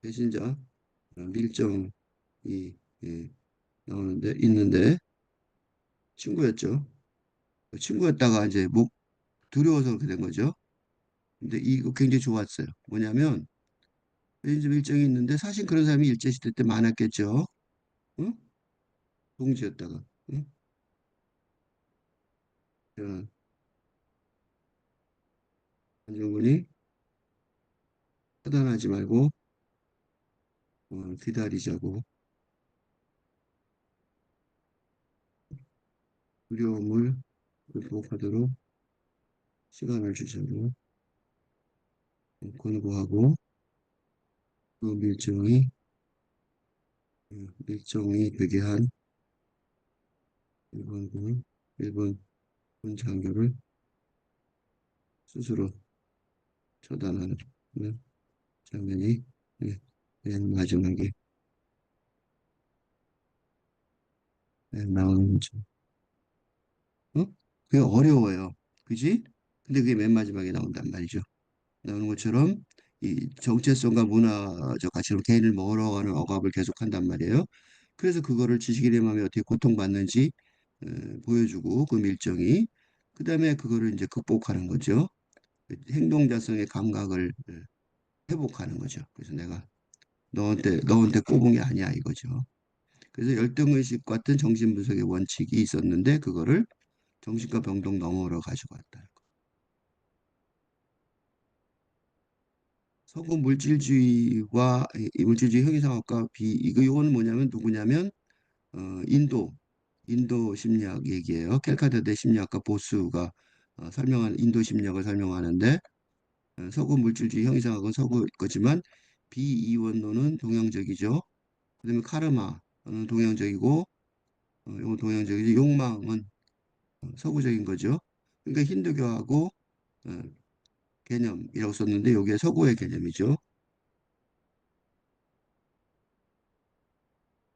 배신자 밀정이 예, 나오는데 있는데 친구였죠. 친구였다가 이제 목 두려워서 그렇게 된 거죠. 근데 이거 굉장히 좋았어요. 뭐냐면 배신자 밀정이 있는데 사실 그런 사람이 일제시대 때 많았겠죠. 응? 동지였다가 응? 자, 안중근이 차단하지 말고 기다리자고 두려움을 극복하도록 시간을 주자고 권고하고 그 밀정이 되게 한 일본 군 장교를 스스로 처단하는 장면이 예, 맨 마지막에 나오는 거죠. 어? 그게 어려워요. 그지? 근데 그게 맨 마지막에 나온단 말이죠. 나오는 것처럼 이 정체성과 문화적 가치로 개인을 멀어가는 억압을 계속한단 말이에요. 그래서 그거를 지식인의 마음이 어떻게 고통받는지 보여주고 그 밀정이 그다음에 그거를 이제 극복하는 거죠. 행동자성의 감각을 회복하는 거죠. 그래서 내가 너한테 꼽은 게 아니야 이거죠. 그래서 열등의식 같은 정신분석의 원칙이 있었는데 그거를 정신과 병동 너머로 가지고 왔다. 서구 물질주의와 이 물질주의 형이상학과 이거 요거는 뭐냐면 누구냐면 인도 심리학 얘기예요. 캘카드대 심리학과 보수가 설명한 인도 심리학을 설명하는데 서구 물질주의 형이상학은 서구 거지만 비이원론은 동양적이죠. 그다음에 카르마는 동양적이고 이건 동양적이죠. 욕망은 서구적인 거죠. 그러니까 힌두교하고 어, 개념이라고 썼는데 여기에 서구의 개념이죠.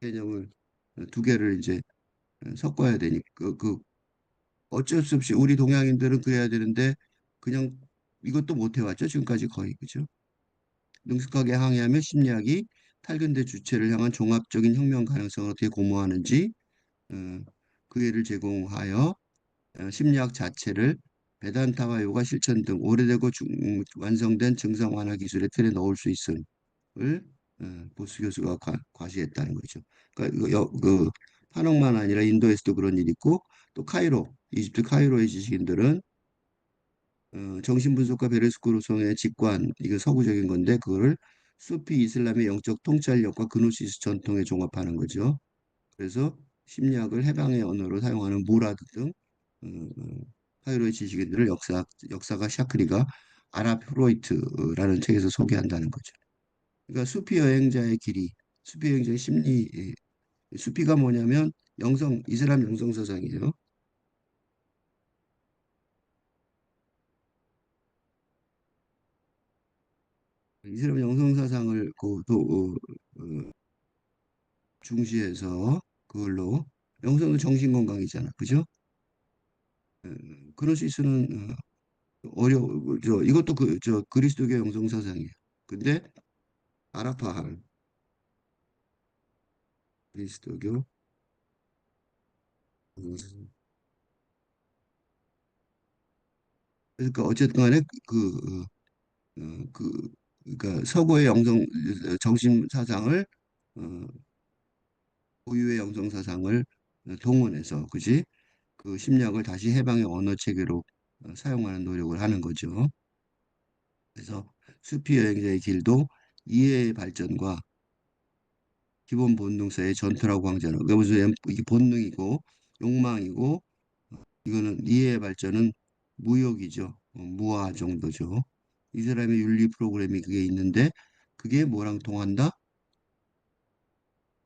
개념을 두 개를 이제 섞어야 되니까 어쩔 수 없이 우리 동양인들은 그래야 되는데 그냥 이것도 못 해왔죠. 지금까지 거의 그죠. 능숙하게 항해하며 심리학이 탈근대 주체를 향한 종합적인 혁명 가능성을 어떻게 고무하는지 어, 그 예를 제공하여 심리학 자체를 베단타와 요가 실천 등 오래되고 완성된 증상 완화 기술의 틀에 넣을 수 있음을 보스 교수가 과시했다는 거죠. 그러니까 그 판옥만 아니라 인도에서도 그런 일이 있고 또 카이로, 이집트 카이로의 지식인들은 정신분석가 베레스쿠르송의 직관, 이거 서구적인 건데 그거를 수피 이슬람의 영적 통찰력과 그노시스 전통에 종합하는 거죠. 그래서 심리학을 해방의 언어로 사용하는 무라드 등 어, 어, 카이로의 지식인들을 역사가 샤크리가 아랍 프로이트라는 책에서 소개한다는 거죠. 그러니까 수피 여행자의 길이, 수피 여행자의 심리, 수피가 뭐냐면 이슬람 영성 사상이에요. 이슬람 영성 사상을 중시해서 그걸로 영성은 정신 건강이잖아, 그죠? 그럴 수 있으면 이것도 저 그리스도교 영성 사상이에요. 근데 아랍화한 그리스도교 영성 사상. 그러니까 어쨌든 간에 그러니까 서구의 영성 정신 사상을 어, 고유의 영성 사상을 동원해서 그지? 그 심리학을 다시 해방의 언어 체계로 사용하는 노력을 하는 거죠. 그래서 수피 여행자의 길도 이해의 발전과 기본 본능사의 전투라고 항전하는 그러니까 무슨 이게 본능이고 욕망이고 이거는 이해의 발전은 무욕이죠. 무아 정도죠. 이 사람의 윤리 프로그램이 그게 있는데 그게 뭐랑 통한다?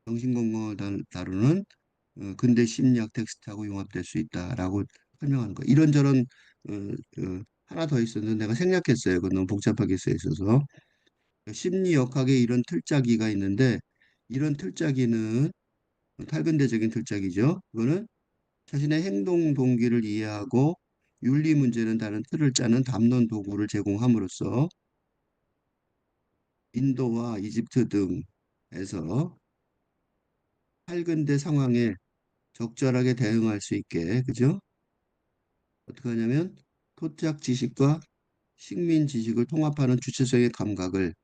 정신건강을 다루는 근대 심리학 텍스트하고 융합될 수 있다라고 설명하는 거. 이런저런 하나 더 있었는데 내가 생략했어요. 그건 너무 복잡하게 써 있어서. 심리역학에 이런 틀짜기가 있는데 이런 틀짜기는 탈근대적인 틀짜기죠. 그거는 자신의 행동 동기를 이해하고 윤리 문제는 다른 틀을 짜는 담론 도구를 제공함으로써 인도와 이집트 등에서 탈근대 상황에 적절하게 대응할 수 있게 그죠? 어떻게 하냐면 토착 지식과 식민 지식을 통합하는 주체성의 감각을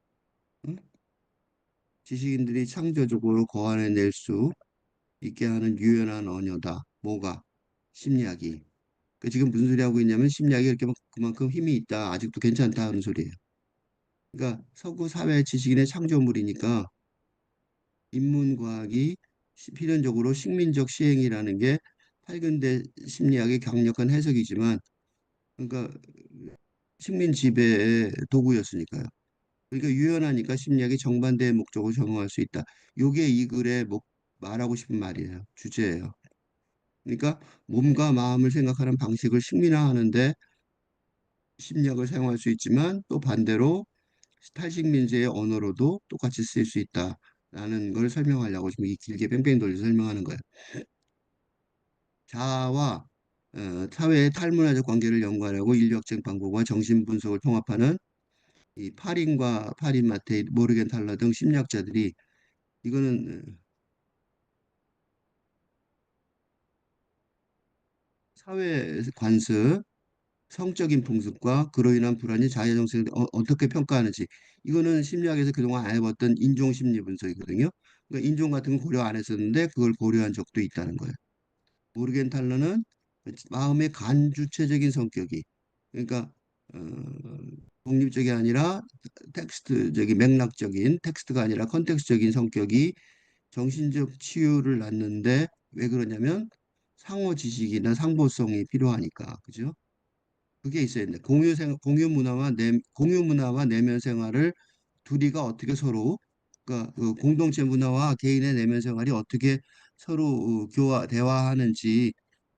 응? 지식인들이 창조적으로 거안해낼 수 있게 하는 유연한 언어다. 뭐가? 심리학이. 그 지금 무슨 소리 하고 있냐면 심리학이 이렇게 그만큼 힘이 있다. 아직도 괜찮다 하는 소리예요. 그러니까 서구 사회 지식인의 창조물이니까 인문과학이 필연적으로 식민적 시행이라는 게 팔근대 심리학의 강력한 해석이지만 그러니까 식민 지배의 도구였으니까요. 그러니까 유연하니까 심리학이 정반대의 목적을 적용할 수 있다. 요게 이 글의 말하고 싶은 말이에요. 주제예요. 그러니까 몸과 마음을 생각하는 방식을 식민화하는데 심리학을 사용할 수 있지만 또 반대로 탈식민지의 언어로도 똑같이 쓰일 수 있다라는 걸 설명하려고 지금 이 길게 뺑뺑 돌려서 설명하는 거예요. 자아와 사회의 탈문화적 관계를 연구하려고 인류학적 방법과 정신 분석을 통합하는 이 파린과 파린 마테이, 모르겐 탈러 등 심리학자들이 이거는 사회 관습, 성적인 풍습과 그로 인한 불안이 자아 정신을 어떻게 평가하는지 이거는 심리학에서 그동안 안 해봤던 인종 심리 분석이거든요. 그러니까 인종 같은 거 고려 안 했었는데 그걸 고려한 적도 있다는 거예요. 모르겐탈러는 마음의 간주체적인 성격이 그러니까 어, 독립적이 아니라 텍스트적인 맥락적인 텍스트가 아니라 컨텍스트적인 성격이 정신적 치유를 낳는데 왜 그러냐면 상호 지식이나 상보성이 필요하니까 그죠? 그게 있어야 된다. 공유 문화와 내면 생활을 둘이가 어떻게 서로 그러니까 그 공동체 문화와 개인의 내면 생활이 어떻게 서로 대화하는지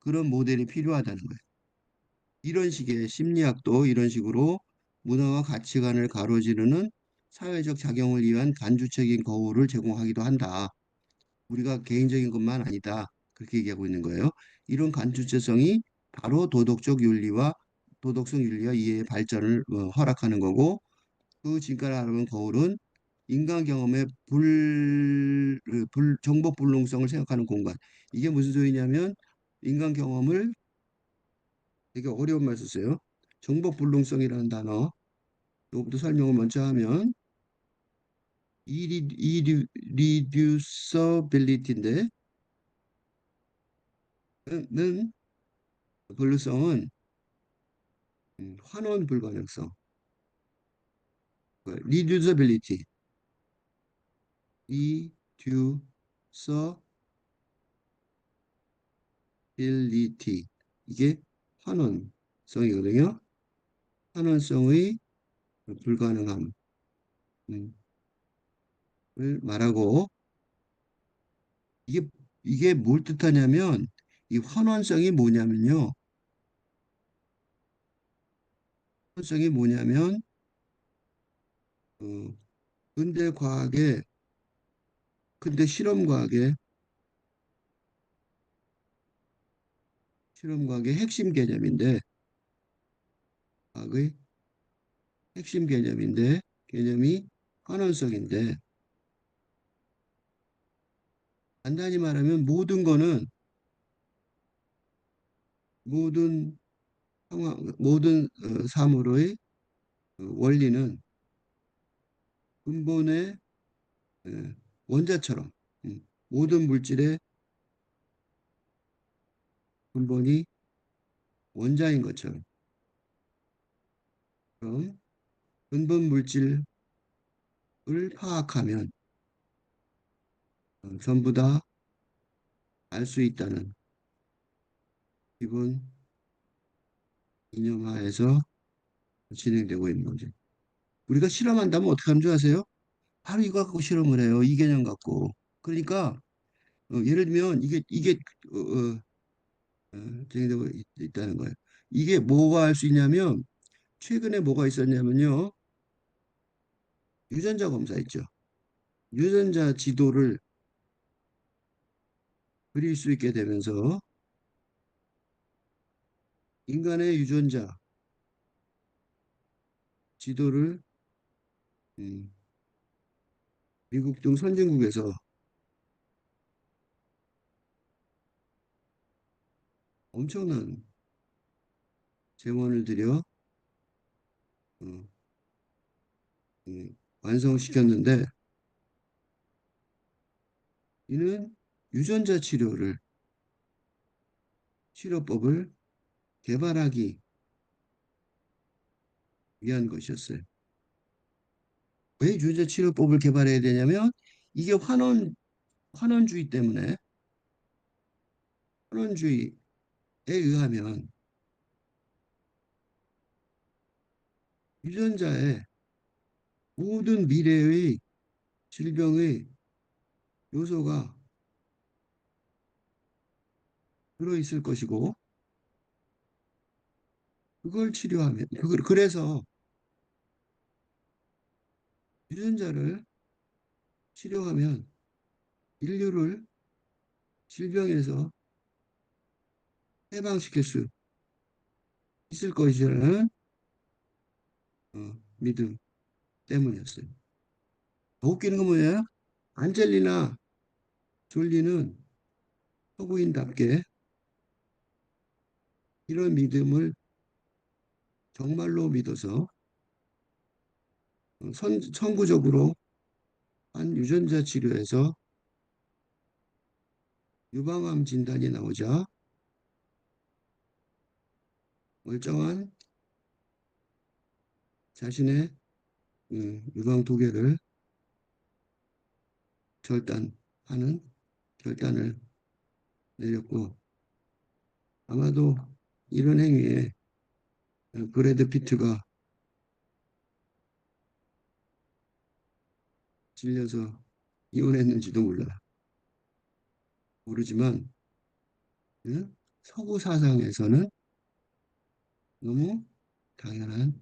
그런 모델이 필요하다는 거예요. 이런 식의 심리학도 이런 식으로 문화와 가치관을 가로지르는 사회적 작용을 위한 간주적인 거울을 제공하기도 한다. 우리가 개인적인 것만 아니다. 그렇게 얘기하고 있는 거예요. 이런 간주체성이 바로 도덕성 윤리와 이해의 발전을 허락하는 거고, 그 진가를 하는 거울은 인간 경험의 정보 불능성을 생각하는 공간. 이게 무슨 소리냐면 인간 경험을 되게 어려운 말 썼어요. 정보 불능성이라는 단어. 이것부터 설명을 먼저 하면 irreducibility인데 는 불능성은 환원 불가능성. reducibility, reducibility 이게 환원성이거든요. 환원성의 불가능함을 말하고 이게 이게 뭘 뜻하냐면 이 환원성이 뭐냐면요. 환원성이 뭐냐면 어, 근대 과학의 근대 실험 과학의 핵심 개념인데 과학의 핵심 개념이 환원성인데 간단히 말하면 모든 모든 사물의 원리는 근본의 원자처럼 모든 물질의 근본이 원자인 것처럼 그럼 근본 물질을 파악하면 전부 다 알 수 있다는 기본 이념하에서 진행되고 있는 거죠. 우리가 실험한다면 어떻게 하는 줄 아세요? 바로 이거 갖고 실험을 해요. 이 개념 갖고. 그러니까 예를 들면 이게 어, 어, 진행되고 있다는 거예요. 이게 뭐가 할 수 있냐면 최근에 뭐가 있었냐면요. 유전자 검사 있죠. 유전자 지도를 그릴 수 있게 되면서 인간의 유전자 지도를 음, 미국 등 선진국에서 엄청난 재원을 들여 어, 완성시켰는데 이는 유전자 치료법을 개발하기 위한 것이었어요. 왜 유전자 치료법을 개발해야 되냐면 이게 환원주의 때문에 환원주의에 의하면 유전자에 모든 미래의 질병의 요소가 들어있을 것이고 그걸 치료하면 그래서 유전자를 치료하면 인류를 질병에서 해방시킬 수 있을 것이라는 믿음 때문이었어요. 더 웃기는 건 뭐예요? 안젤리나 졸리는 서구인답게 이런 믿음을 정말로 믿어서 선구적으로 한 유전자 치료에서 유방암 진단이 나오자 멀쩡한 자신의 유방 도계를 절단하는 결단을 내렸고 아마도 이런 행위에 브래드 피트가 질려서 이혼했는지도 모르지만 예? 서구 사상에서는 너무 당연한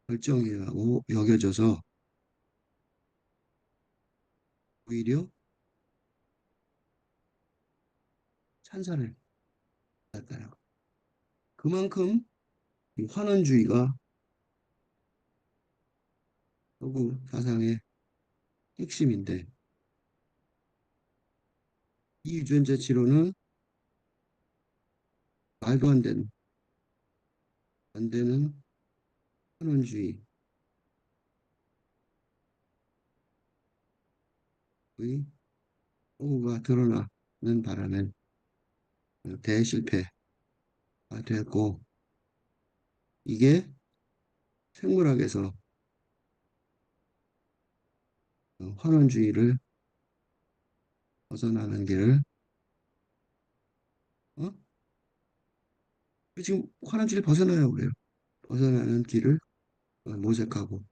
결정이라고 여겨져서 오히려 찬사를 받았다. 그만큼 이 환원주의가 서구 사상의 핵심인데 이 유전자 치료는 말도 안 되는 환원주의의 허구가 드러나는 바람에 대실패가 됐고 이게 생물학에서 환원주의를 벗어나는 길을 어? 지금 환원주의를 벗어나려고 그래요. 벗어나는 길을 모색하고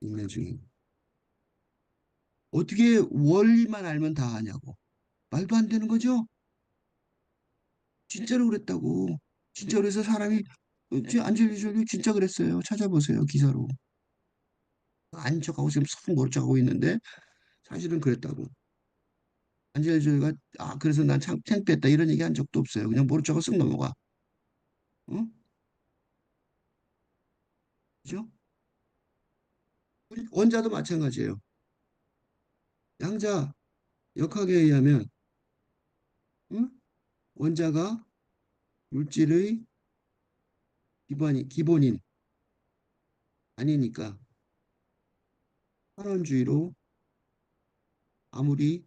있는 중입니다. 어떻게 원리만 알면 다 아냐고. 말도 안 되는 거죠? 진짜로 그랬다고. 진짜 그래서 사람이 안젤리 졸리 진짜 그랬어요. 찾아보세요. 기사로. 아닌 척하고 지금 썩 모른 척하고 있는데 사실은 그랬다고. 안젤리 졸리가 그래서 난 참 창피했다 이런 얘기 한 적도 없어요. 그냥 모른 척하고 쓱 넘어가. 어? 그죠? 원자도 마찬가지예요. 양자 역학에 의하면 응? 원자가 물질의 기본인 아니니까 환원주의로 아무리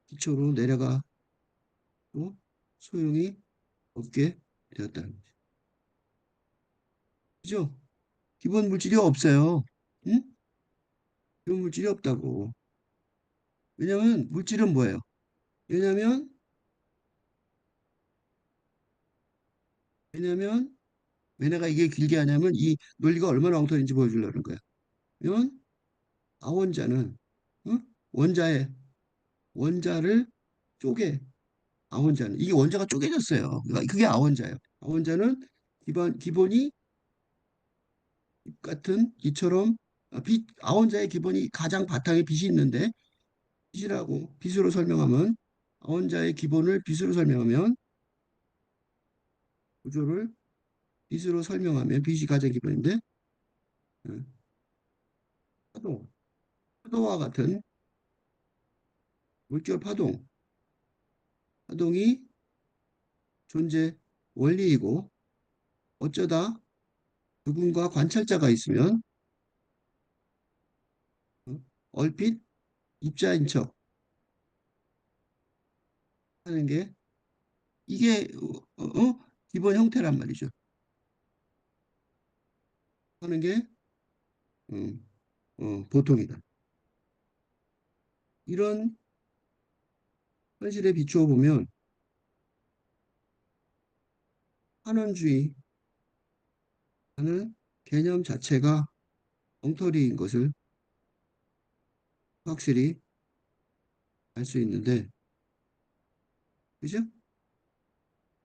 기초로 내려가도 소용이 없게 되었다는 거죠. 그죠? 기본 물질이 없어요. 응? 기본 물질이 없다고. 왜냐면 물질은 뭐예요? 왜냐면 왜냐면 왜 내가 이게 길게 하냐면 이 논리가 얼마나 엉터리인지 보여주려는 거야. 왜냐면 아원자는 응? 원자의 원자를 쪼개 아원자는 이게 원자가 쪼개졌어요. 그러니까 그게 아원자예요. 아원자는 기본이 같은 이처럼 아원자의 기본이 가장 바탕에 빛이 있는데 빛이라고 빛으로 설명하면 아원자의 기본을 빛으로 설명하면 구조를 빛으로 설명하면 빛이 가장 기본인데 어, 파동, 파도와 같은 물결 파동이 존재 원리이고 어쩌다 누군가 관찰자가 있으면 어, 얼핏 입자인 척 하는 게 이게 기본 형태란 말이죠. 하는 게 음, 보통이다. 이런 현실에 비추어 보면 환원주의라는 개념 자체가 엉터리인 것을 확실히 알 수 있는데, 그죠?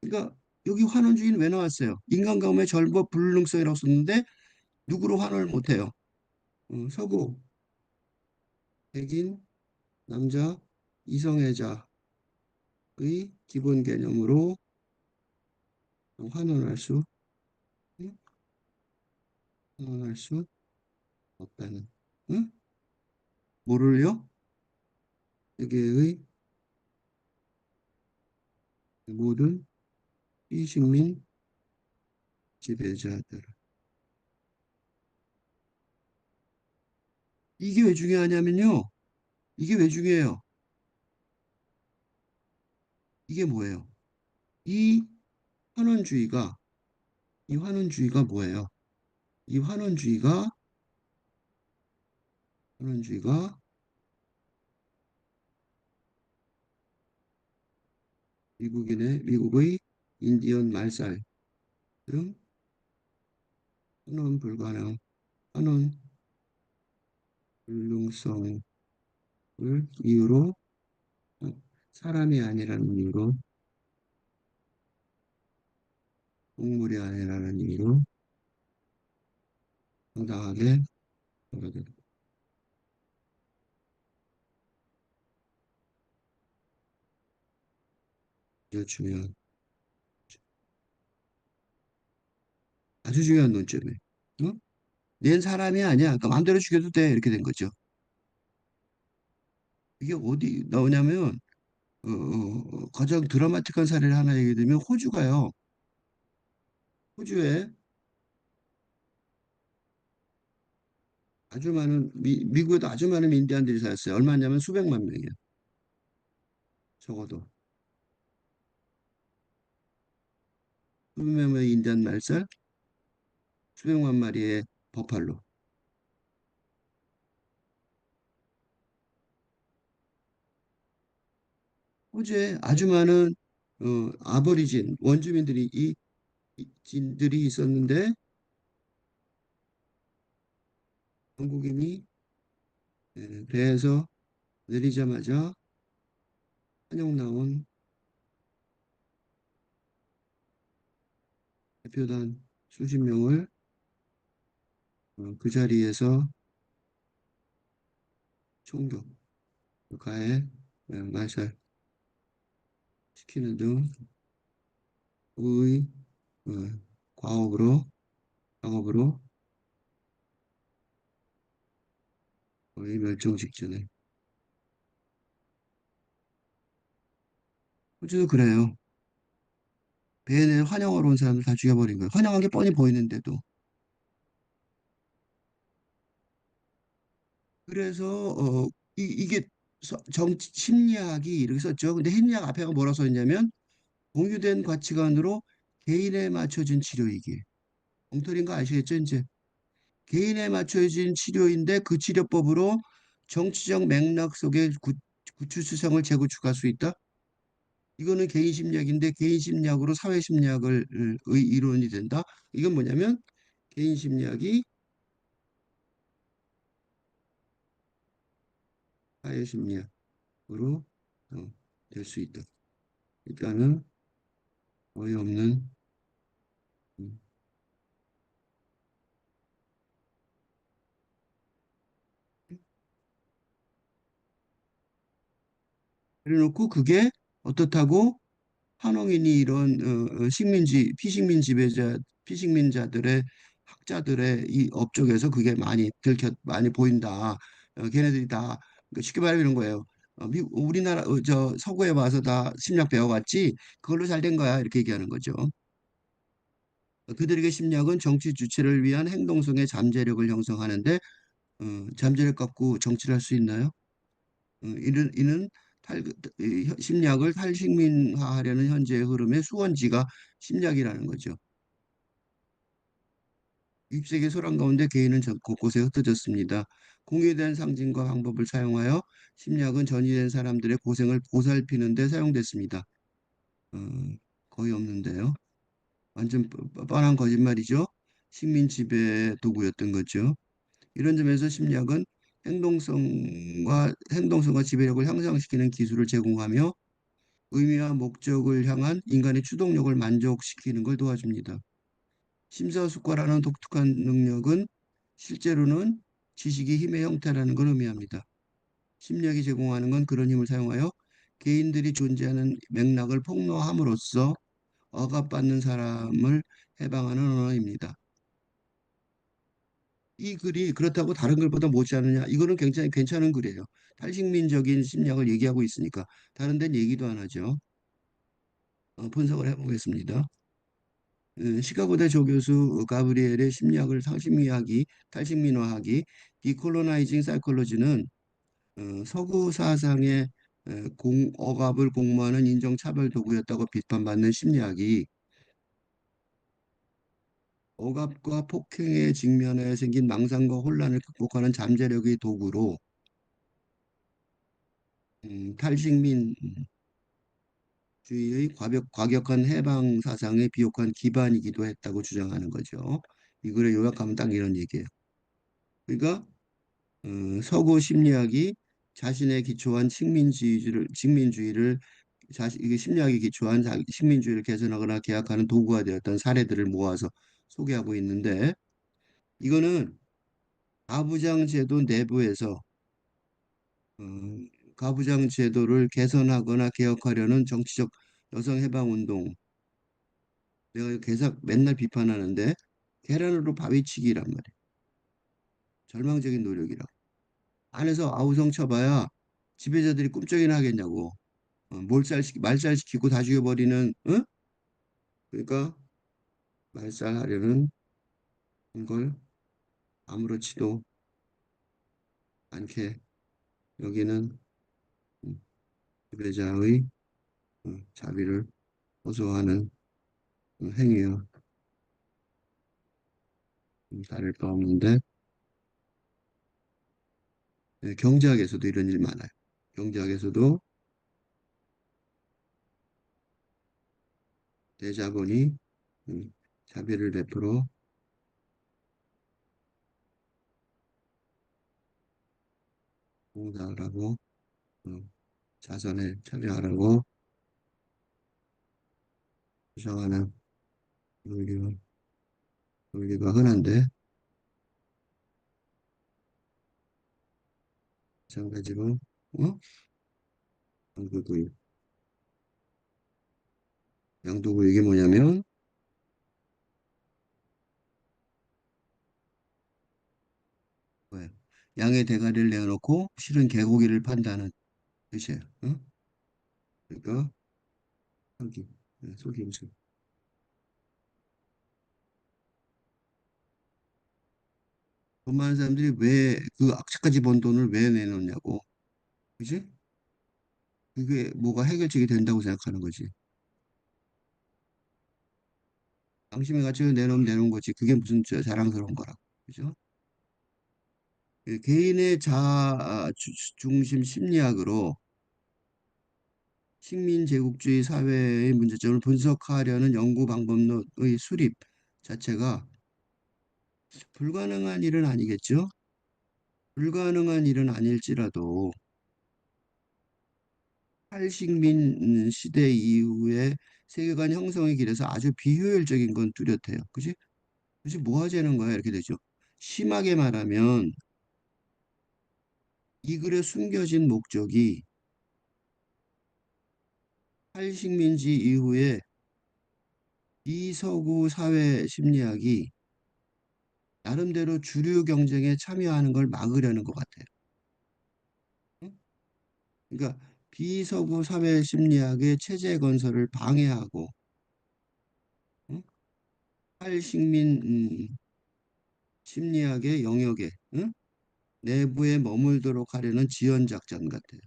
그러니까 여기 환원주의는 왜 나왔어요? 인간 가문의 절법 불능성이라고 썼는데 누구로 환원을 못해요? 서구 백인 남자 이성애자의 기본 개념으로 환원할 수 응? 환원할 수 없다는 응? 뭐를요? 세계의 모든 비식민 지배자들. 이게 왜 중요하냐면요. 이게 왜 중요해요? 이게 뭐예요? 이 환원주의가 이 환원주의가 뭐예요? 이 환원주의가 미국의 인디언 말살 등 환원 불가능, 환원 불능성을 이유로 사람이 아니라는 이유로 동물이 아니라는 이유로 당당하게 아주 중요한 아주 중요한 논점이에요. 어? 낸 사람이 아니야. 그러니까 마음대로 죽여도 돼. 이렇게 된 거죠. 이게 어디 나오냐면 가장 드라마틱한 사례를 하나 얘기드리면 호주가요. 호주에 아주 많은 미국에도 아주 많은 인디안들이 살았어요. 얼마냐면 수백만 명이에요. 적어도 수백만 명의 인디안 말살, 수백만 마리의 버팔로. 호주에 아주 많은 아버리진 원주민들이 진들이 있었는데 영국인이 배에서 내리자마자 한영 나온 대표단 수십 명을 그 자리에서 총격, 가해, 말살시키는 등 의 어, 과업으로 작업으로 거의 멸종 직전에. 호주도 그래요. 배에 환영하러 온 사람들 다 죽여버린 거예요. 환영한 게 뻔히 보이는데도. 그래서 이게 심리학이 이렇게 썼죠. 근데 심리학 앞에가 뭐라 써있냐면 공유된 가치관으로 개인에 맞춰진 치료이기. 엉터리인 거 아시겠죠? 이제 개인에 맞춰진 치료인데 그 치료법으로 정치적 맥락 속에 구추수성을 재구축할 수 있다. 이거는 개인 심리학인데 개인 심리학으로 사회 심리학을 이론이 된다. 이건 뭐냐면 개인 심리학이 사회 심리학으로 될 수 있다. 일단은 어이없는 음, 그래놓고 그게 어떻다고 한홍인이 이런 피식민 지배자 피식민자들의 학자들의 이 업적에서 그게 많이 보인다. 걔네들이 다 그러니까 쉽게 말하면 이런 거예요. 우리나라 저 서구에 와서 다 심리학 배워왔지 그걸로 잘 된 거야 이렇게 얘기하는 거죠. 그들에게 심리학은 정치 주체를 위한 행동성의 잠재력을 형성하는데 잠재력 갖고 정치를 할 수 있나요? 이는 심리학을 탈식민화하려는 현재의 흐름의 수원지가 심리학이라는 거죠. 20세기 소란 가운데 개인은 곳곳에 흩어졌습니다. 공유된 상징과 방법을 사용하여 심리학은 전이된 사람들의 고생을 보살피는 데 사용됐습니다. 어, 거의 없는데요. 완전 뻔한 거짓말이죠. 식민 지배 도구였던 거죠. 이런 점에서 심리학은 행동성과 지배력을 향상시키는 기술을 제공하며 의미와 목적을 향한 인간의 추동력을 만족시키는 걸 도와줍니다. 심사숙고라는 독특한 능력은 실제로는 지식이 힘의 형태라는 걸 의미합니다. 심리학이 제공하는 건 그런 힘을 사용하여 개인들이 존재하는 맥락을 폭로함으로써 억압받는 사람을 해방하는 언어입니다. 이 글이 그렇다고 다른 글보다 못지않느냐? 이거는 굉장히 괜찮은 글이에요. 탈식민적인 심리학을 얘기하고 있으니까 다른 데는 얘기도 안 하죠. 분석을 해보겠습니다. 시카고대 조교수 가브리엘의 심리학을 탈식민화하기, 디콜로나이징 사이콜로지는 서구 사상의 억압을 공모하는 인종차별 도구였다고 비판받는 심리학이 억압과 폭행의 직면에 생긴 망상과 혼란을 극복하는 잠재력의 도구로 탈식민주의의 과격한 해방 사상의 비옥한 기반이기도 했다고 주장하는 거죠. 이 글을 요약하면 딱 이런 얘기예요. 그러니까 서구 심리학이 자신의 기초한 식민주의를 이게 심리학에 기초한 식민주의를 개선하거나 계약하는 도구가 되었던 사례들을 모아서 소개하고 있는데 이거는 가부장 제도 내부에서 어, 가부장 제도를 개선하거나 개혁하려는 정치적 여성 해방 운동 내가 계속 맨날 비판하는데 계란으로 바위치기란 말이야. 절망적인 노력이라고. 안에서 아우성 쳐봐야 지배자들이 꿈쩍이나 하겠냐고. 말살시키고 다 죽여버리는, 어? 그러니까 말살하려는 걸 아무렇지도 않게 여기는 지배자의 자비를 호소하는 행위와 다를 바 없는데 경제학에서도 이런 일 많아요. 경제학에서도 대자본이 자비를 베풀어 봉사하라고 어, 자선에 참여하라고 주장하는 논리가, 논리가 흔한데 마찬가지로 어? 양도구이 양도구이 이게 뭐냐면 뭐예요? 양의 대가리를 내어놓고 실은 개고기를 판다는 뜻이에요. 어? 그러니까 속임, 속임수. 돈 많은 사람들이 왜 그 악착같이 번 돈을 왜 내놓냐고. 그지? 그게 뭐가 해결책이 된다고 생각하는 거지. 당신의 가치를 내놓으면 내놓은 거지. 그게 무슨 자랑스러운 거라고. 그죠? 개인의 중심 심리학으로 식민 제국주의 사회의 문제점을 분석하려는 연구 방법론의 수립 자체가 불가능한 일은 아니겠죠? 불가능한 일은 아닐지라도 탈식민 시대 이후에 세계관 형성의 길에서 아주 비효율적인 건 뚜렷해요. 그지? 그지? 뭐 하자는 거야? 이렇게 되죠. 심하게 말하면 이 글에 숨겨진 목적이 탈식민지 이후에 비서구 사회 심리학이 나름대로 주류 경쟁에 참여하는 걸 막으려는 것 같아요. 응? 그러니까 비서구 사회 심리학의 체제 건설을 방해하고 응? 탈식민 심리학의 영역에 응? 내부에 머물도록 하려는 지연 작전 같아요.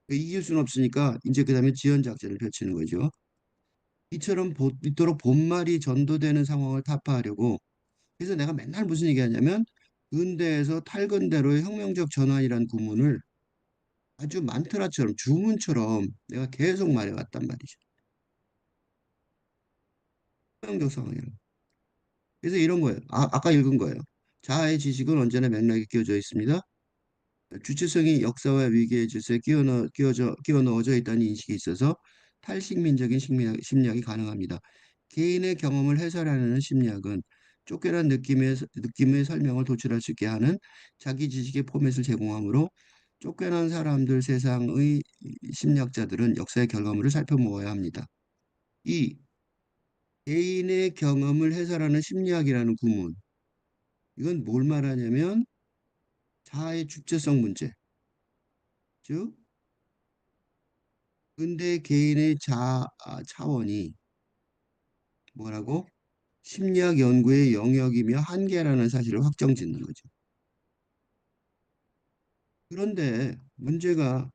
그러니까 이길 수는 없으니까 이제 그다음에 지연 작전을 펼치는 거죠. 이토록 본말이 전도되는 상황을 타파하려고 그래서 내가 맨날 무슨 얘기하냐면 근대에서 탈근대로의 혁명적 전환이란 구문을 아주 만트라처럼 주문처럼 내가 계속 말해왔단 말이죠. 혁명적 상황이라. 그래서 이런 거예요. 아까 읽은 거예요. 자아의 지식은 언제나 맥락에 끼워져 있습니다. 주체성이 역사와 위기의 질서에 끼워 넣어져 있다는 인식이 있어서 탈식민적인 심리학이 가능합니다. 개인의 경험을 해설하는 심리학은 쫓겨난 느낌의 설명을 도출할 수 있게 하는 자기 지식의 포맷을 제공하므로 쫓겨난 사람들 세상의 심리학자들은 역사의 결과물을 살펴보아야 합니다. 이 개인의 경험을 해설하는 심리학이라는 구문, 이건 뭘 말하냐면 자아의 주체성 문제, 즉 근대 개인의 차원이 뭐라고? 심리학 연구의 영역이며 한계라는 사실을 확정짓는 거죠. 그런데 문제가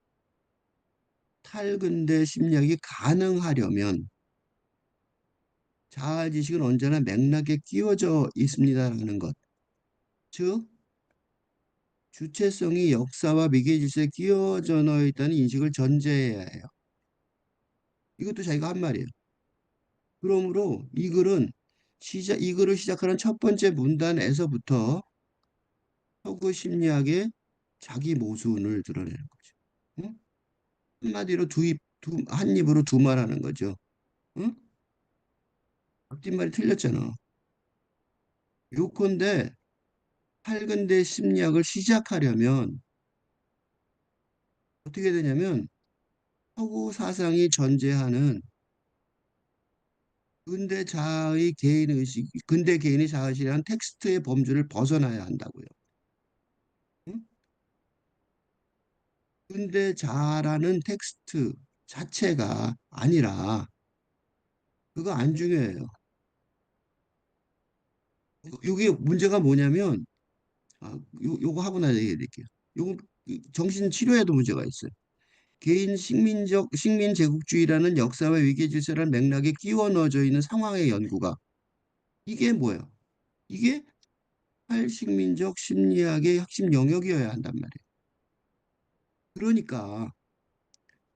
탈근대 심리학이 가능하려면 자아지식은 언제나 맥락에 끼워져 있습니다라는 것. 즉, 주체성이 역사와 미개질서에 끼워져 넣어 있다는 인식을 전제해야 해요. 이것도 자기가 한 말이에요. 그러므로 이 글을 시작하는 첫 번째 문단에서부터 서구 심리학의 자기 모순을 드러내는 거죠. 응? 한마디로 한 입으로 두 말하는 거죠. 응? 앞뒷말이 틀렸잖아. 요컨대 팔근대 심리학을 시작하려면 어떻게 되냐면 서구 사상이 전제하는 근대 개인의 자아의식이라는 텍스트의 범주를 벗어나야 한다고요. 응? 근대 자아라는 텍스트 자체가 아니라 그거 안 중요해요. 이게 문제가 뭐냐면 요거 하고 나서 얘기해 드릴게요. 요거 정신 치료에도 문제가 있어요. 개인 식민 제국주의라는 역사와 위계 질서라는 맥락에 끼워 넣어져 있는 상황의 연구가 이게 뭐예요? 이게 탈식민적 심리학의 핵심 영역이어야 한단 말이에요. 그러니까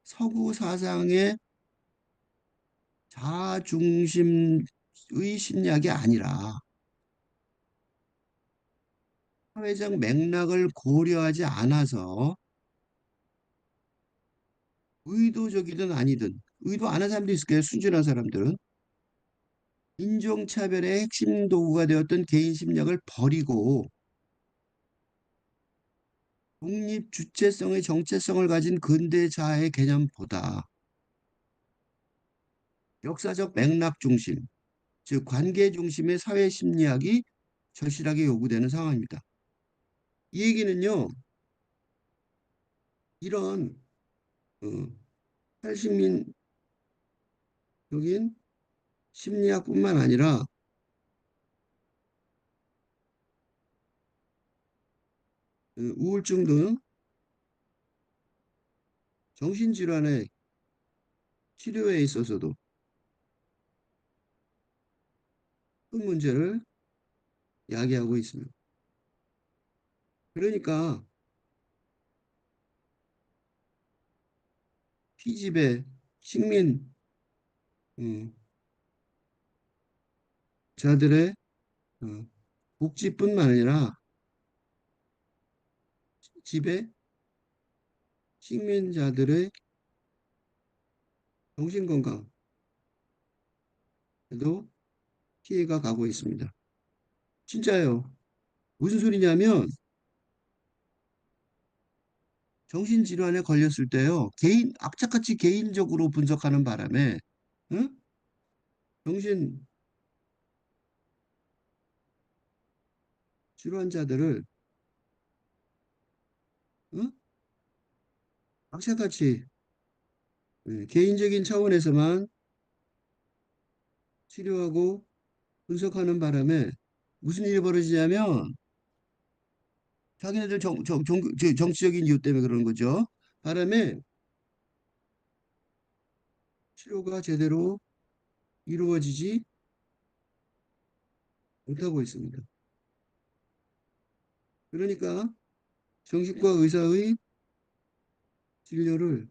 서구 사상의 자중심의 심리학이 아니라 사회적 맥락을 고려하지 않아서 의도적이든 아니든 의도 안 한 사람도 있을 거예요. 순진한 사람들은 인종차별의 핵심 도구가 되었던 개인 심리학을 버리고 독립 주체성의 정체성을 가진 근대 자아의 개념보다 역사적 맥락 중심, 즉 관계 중심의 사회 심리학이 절실하게 요구되는 상황입니다. 이 얘기는요, 이런 어, 탈식민적인 심리학뿐만 아니라 우울증 등 정신질환의 치료에 있어서도 큰 문제를 야기하고 있습니다. 그러니까 피지배 식민 음, 자들의 어, 복지뿐만 아니라 지배 식민자들의 정신건강에도 피해가 가고 있습니다. 진짜요. 무슨 소리냐면 정신질환에 걸렸을 때요. 악착같이 개인적으로 분석하는 바람에 응? 정신질환자들을 응? 악착같이 개인적인 차원에서만 치료하고 분석하는 바람에 무슨 일이 벌어지냐면 자기네들 정치적인 이유 때문에 그러는 거죠. 바람에 치료가 제대로 이루어지지 못하고 있습니다. 그러니까 정신과 의사의 진료를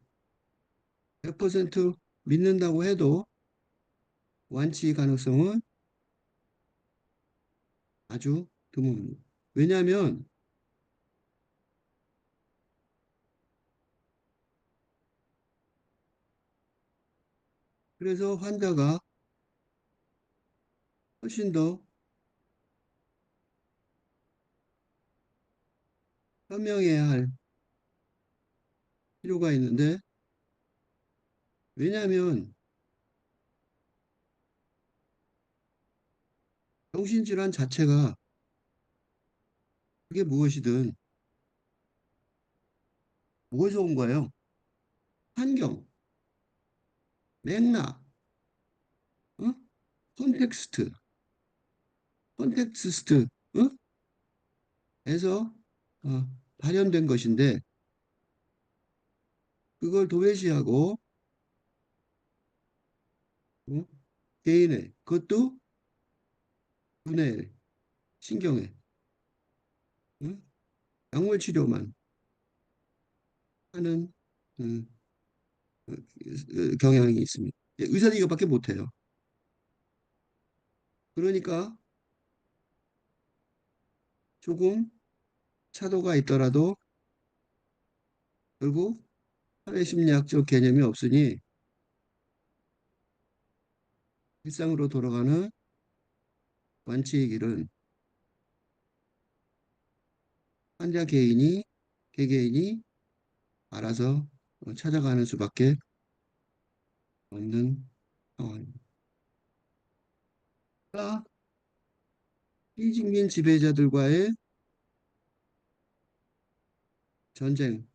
100% 믿는다고 해도 완치 가능성은 아주 드뭅니다. 왜냐하면 그래서 환자가 훨씬 더 현명해야 할 필요가 있는데 왜냐하면 정신질환 자체가 그게 무엇이든 뭐에서 온 거예요? 환경, 맥락, 어? 콘텍스트, 콘텍스트, 어? 에서 발현된 것인데 그걸 도외시하고 어? 개인의 그것도 두뇌, 신경에 어? 약물 치료만 하는 음, 경향이 있습니다. 예, 의사는 이것밖에 못해요. 그러니까 조금 차도가 있더라도 결국 사회심리학적 개념이 없으니 일상으로 돌아가는 완치의 길은 환자 개개인이 알아서 찾아가는 수밖에 없는 상황입니다. 피직민 지배자들과의 전쟁,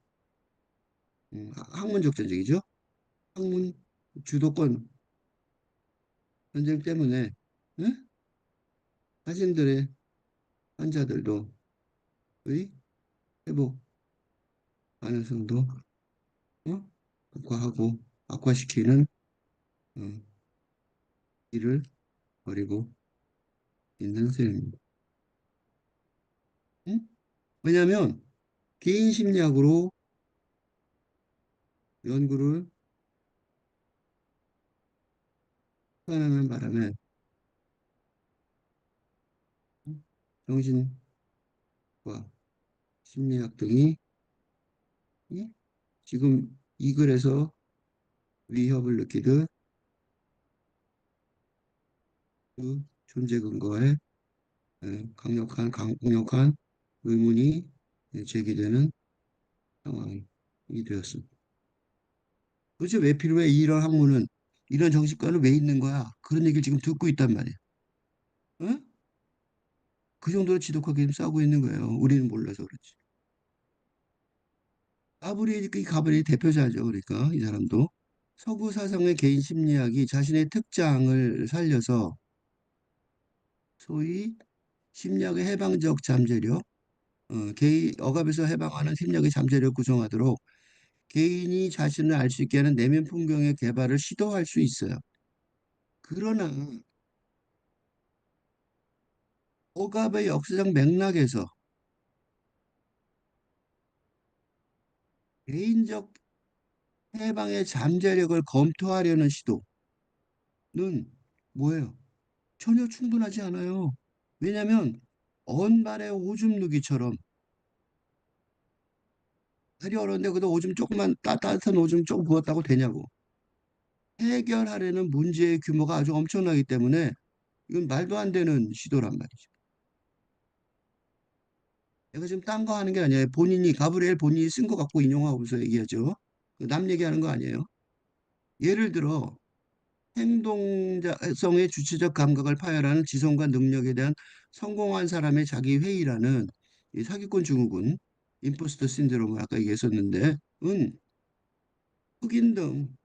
학문적 전쟁이죠. 학문 주도권 전쟁 때문에 응? 자신들의 환자들도 의 회복 가능성도 어? 악화하고 악화시키는 어, 일을 벌이고 있는 셈입니다. 응? 왜냐하면 개인 심리학으로 연구를 하는 바람에 응? 정신과 심리학 등이 응? 지금 이 글에서 위협을 느끼듯 그 존재 근거에 강력한 의문이 제기되는 상황이 되었습니다. 도대체 왜 필요해? 이런 학문은 이런 정신과는 왜 있는 거야? 그런 얘기를 지금 듣고 있단 말이야. 응? 그 정도로 지독하게 지금 싸우고 있는 거예요. 우리는 몰라서 그렇지. 가브리엘이 대표자죠. 그러니까 이 사람도 서구 사상의 개인 심리학이 자신의 특장을 살려서 소위 심리학의 해방적 잠재력, 개인 억압에서 해방하는 심리학의 잠재력 구성하도록 개인이 자신을 알 수 있게 하는 내면 풍경의 개발을 시도할 수 있어요. 그러나 억압의 역사적 맥락에서 개인적 해방의 잠재력을 검토하려는 시도는 뭐예요? 전혀 충분하지 않아요. 왜냐하면 언발의 오줌 누기처럼 다리 어려운데 그래도 오줌 조금만 따뜻한 오줌 조금 부었다고 되냐고. 해결하려는 문제의 규모가 아주 엄청나기 때문에 이건 말도 안 되는 시도란 말이죠. 내가 지금 딴 거 하는 게 아니에요. 가브리엘 본인이 쓴 거 갖고 인용하고서 얘기하죠. 남 얘기하는 거 아니에요. 예를 들어 행동성의 주체적 감각을 파열하는 지성과 능력에 대한 성공한 사람의 자기 회의라는 이 사기꾼 증후군, 임포스터 신드롬을 아까 얘기했었는데, 흑인 등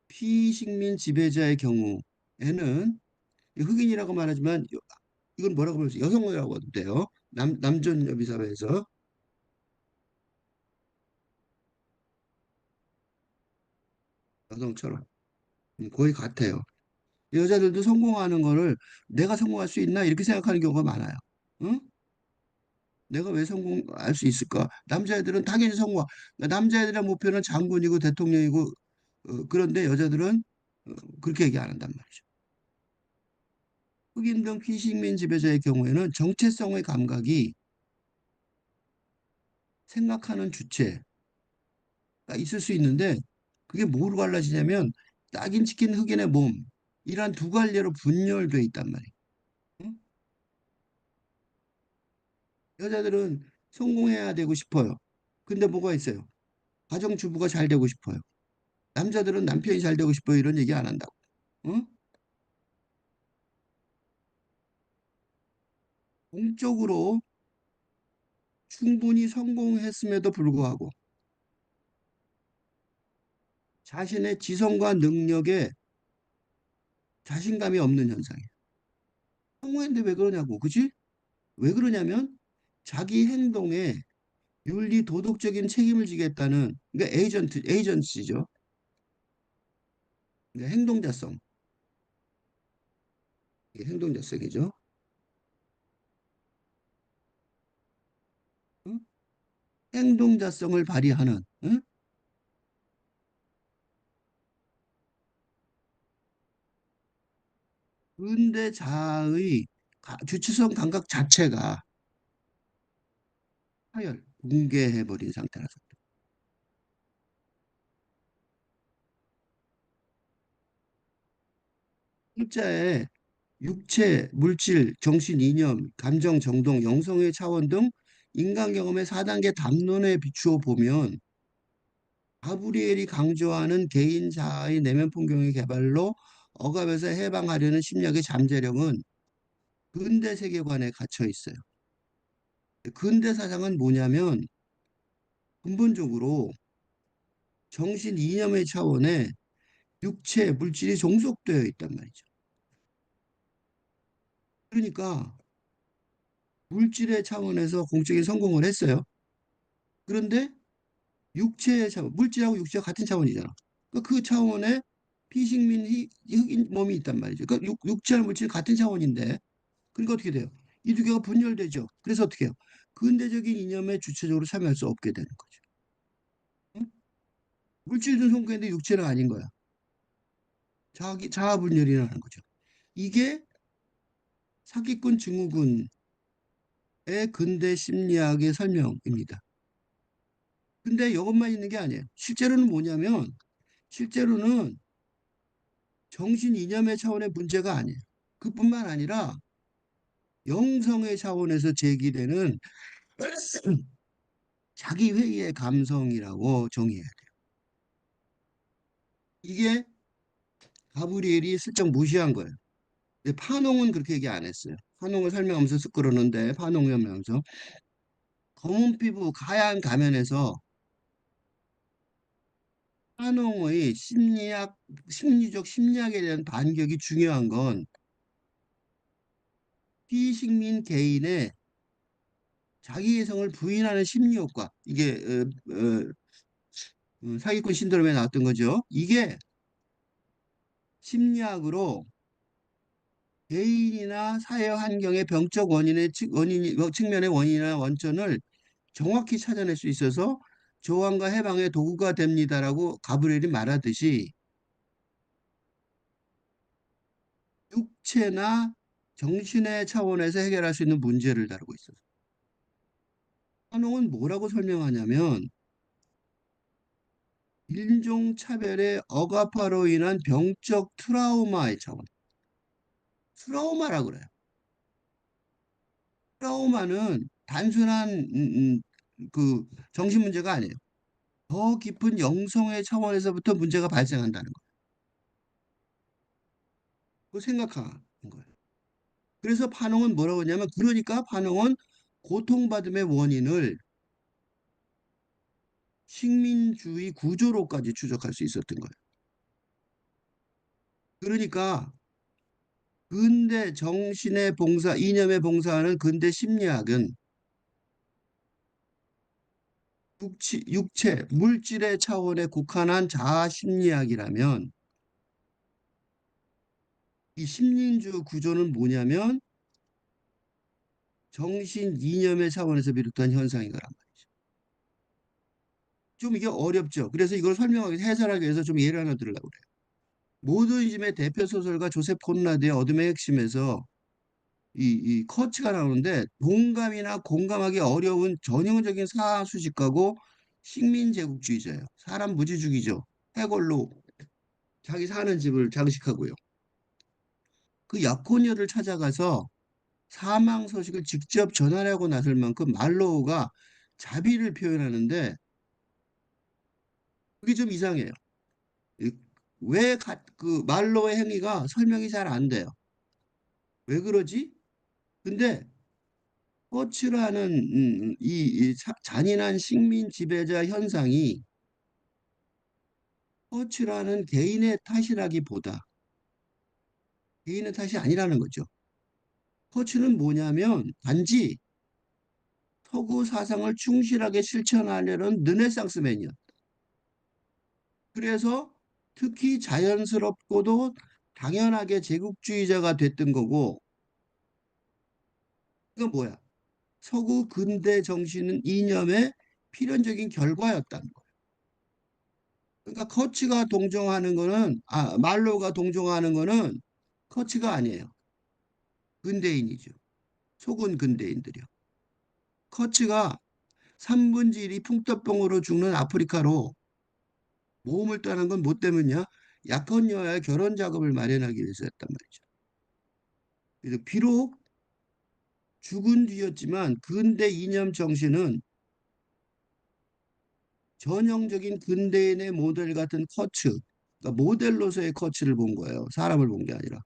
피식민 지배자의 경우에는 흑인이라고 말하지만 이건 뭐라고 부르지? 여성이라고 해도 돼요. 남존 여비 사회에서 여성처럼 거의 같아요. 여자들도 성공하는 거를 내가 성공할 수 있나 이렇게 생각하는 경우가 많아요. 응? 내가 왜 성공할 수 있을까? 남자애들은 당연히 남자애들의 목표는 장군이고 대통령이고 그런데 여자들은 그렇게 얘기 안 한단 말이죠. 흑인 등 피식민 지배자의 경우에는 정체성의 감각이 생각하는 주체가 있을 수 있는데 그게 뭐로 갈라지냐면 딱인 치킨 흑인의 몸 이란 두 갈래로 분열돼 있단 말이에요. 응? 여자들은 성공해야 되고 싶어요. 근데 뭐가 있어요? 가정주부가 잘 되고 싶어요. 남자들은 남편이 잘 되고 싶어요. 이런 얘기 안 한다고. 응? 공적으로 충분히 성공했음에도 불구하고 자신의 지성과 능력에 자신감이 없는 현상이에요. 성공했는데 왜 그러냐고, 그지? 왜 그러냐면 자기 행동에 윤리 도덕적인 책임을 지겠다는 그러니까 에이전시죠. 그러니까 행동자성, 이게 행동자성이죠. 응? 행동자성을 발휘하는 응? 근대 자의 주체성 감각 자체가 붕괴해버린 상태라서. 문자에 육체, 물질, 정신, 이념, 감정, 정동, 영성의 차원 등 인간 경험의 4단계 담론에 비추어 보면 가브리엘이 강조하는 개인 자아의 내면 풍경의 개발로 억압에서 해방하려는 심리학의 잠재력은 근대 세계관에 갇혀 있어요. 근대 사상은 뭐냐면 근본적으로 정신 이념의 차원에 육체, 물질이 종속되어 있단 말이죠. 그러니까 물질의 차원에서 공적인 성공을 했어요. 그런데 육체의 차원, 물질하고 육체가 같은 차원이잖아. 그 차원에 피식민 흑인 몸이 있단 말이죠. 그러니까 육체와 물질은 같은 차원인데, 그러니까 어떻게 돼요? 이 두 개가 분열되죠. 그래서 어떻게 해요? 근대적인 이념에 주체적으로 참여할 수 없게 되는 거죠. 응? 물질은 성공했는데 육체는 아닌 거야. 자아 분열이 라는 거죠. 이게 사기꾼 증후군의 근대 심리학의 설명입니다. 근데 이것만 있는 게 아니에요. 실제로는 뭐냐면, 실제로는 정신 이념의 차원의 문제가 아니에요. 그뿐만 아니라 영성의 차원에서 제기되는 자기 회의의 감성이라고 정의해야 돼요. 이게 가브리엘이 슬쩍 무시한 거예요. 근데 파농은 그렇게 얘기 안 했어요. 파농을 설명하면서 쓱 그러는데 파농을 설명하면서 검은 피부 가얀 가면에서 파농의 심리적 심리학에 대한 반격이 중요한 건 피식민 개인의 자기애성을 부인하는 심리 효과. 이게 사기꾼 신드롬에 나왔던 거죠. 이게 심리학으로 개인이나 사회 환경의 병적 측면의 원인이나 원천을 정확히 찾아낼 수 있어서 조언과 해방의 도구가 됩니다라고 가브리엘이 말하듯이 육체나 정신의 차원에서 해결할 수 있는 문제를 다루고 있어서 한홍은 뭐라고 설명하냐면 인종차별의 억압화로 인한 병적 트라우마의 차원. 트라우마라 그래요. 트라우마는 단순한 그 정신 문제가 아니에요. 더 깊은 영성의 차원에서부터 문제가 발생한다는 거예요. 그거 생각하는 거예요. 그래서 판홍은 뭐라고 하냐면 그러니까 판홍은 고통받음의 원인을 식민주의 구조로까지 추적할 수 있었던 거예요. 그러니까 근대 정신의 봉사, 이념의 봉사하는 근대 심리학은 육체, 물질의 차원에 국한한 자아 심리학이라면 이 심리주 구조는 뭐냐면 정신 이념의 차원에서 비롯한 현상인 거란 말이죠. 좀 이게 어렵죠. 그래서 이걸 설명하기 해설하기 위해서 좀 예를 하나 들으려고 그래요. 모더니즘의 대표 소설가 조셉 콘라드의 어둠의 핵심에서 이 커츠가 나오는데 동감이나 공감하기 어려운 전형적인 사수직가고 식민제국주의자예요. 사람 무지 죽이죠. 해골로 자기 사는 집을 장식하고요. 그 약혼녀를 찾아가서 사망 소식을 직접 전하려고 나설 만큼 말로우가 자비를 표현하는데 그게 좀 이상해요. 왜 그 말로의 행위가 설명이 잘 안 돼요. 왜 그러지? 근데 허츠라는 잔인한 식민 지배자 현상이 허츠라는 개인의 탓이라기보다 개인의 탓이 아니라는 거죠. 허츠는 뭐냐면 단지 서구 사상을 충실하게 실천하려는 르네상스맨이었다. 그래서 특히 자연스럽고도 당연하게 제국주의자가 됐던 거고 이건 뭐야? 서구 근대 정신은 이념의 필연적인 결과였다는 거예요. 그러니까 커치가 동정하는 거는 말로가 동정하는 거는 커치가 아니에요. 근대인이죠. 속은 근대인들이요. 커치가 3분의 1이 풍토병으로 죽는 아프리카로 모험을 떠난 건 뭐 때문이냐? 약혼 여야의 결혼 작업을 마련하기 위해서였단 말이죠. 그래서 비록 죽은 뒤였지만 근대 이념 정신은 전형적인 근대인의 모델 같은 커츠, 그러니까 모델로서의 커츠를 본 거예요. 사람을 본 게 아니라.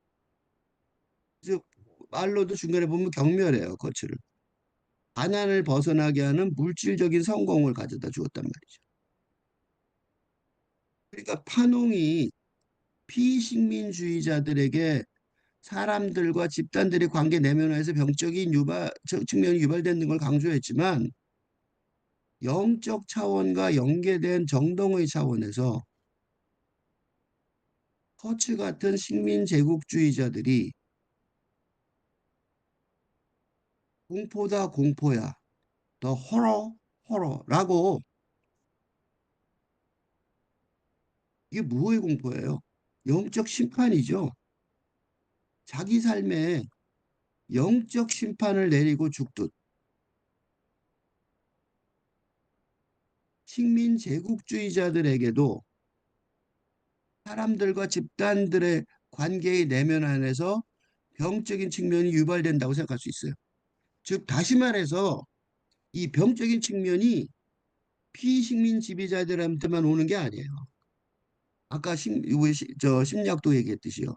그래서 말로도 중간에 보면 경멸해요, 커츠를. 가난을 벗어나게 하는 물질적인 성공을 가져다 주었단 말이죠. 그러니까 파농이 피식민주의자들에게 사람들과 집단들의 관계 내면화에서 병적인 측면이 유발되는 걸 강조했지만 영적 차원과 연계된 정동의 차원에서 커츠 같은 식민 제국주의자들이 공포다 공포야, 더 호러 호러라고. 이게 무엇의 공포예요? 영적 심판이죠. 자기 삶에 영적 심판을 내리고 죽듯 식민 제국주의자들에게도 사람들과 집단들의 관계의 내면 안에서 병적인 측면이 유발된다고 생각할 수 있어요. 즉 다시 말해서 이 병적인 측면이 피식민 지배자들한테만 오는 게 아니에요. 아까 저 심리학도 얘기했듯이요.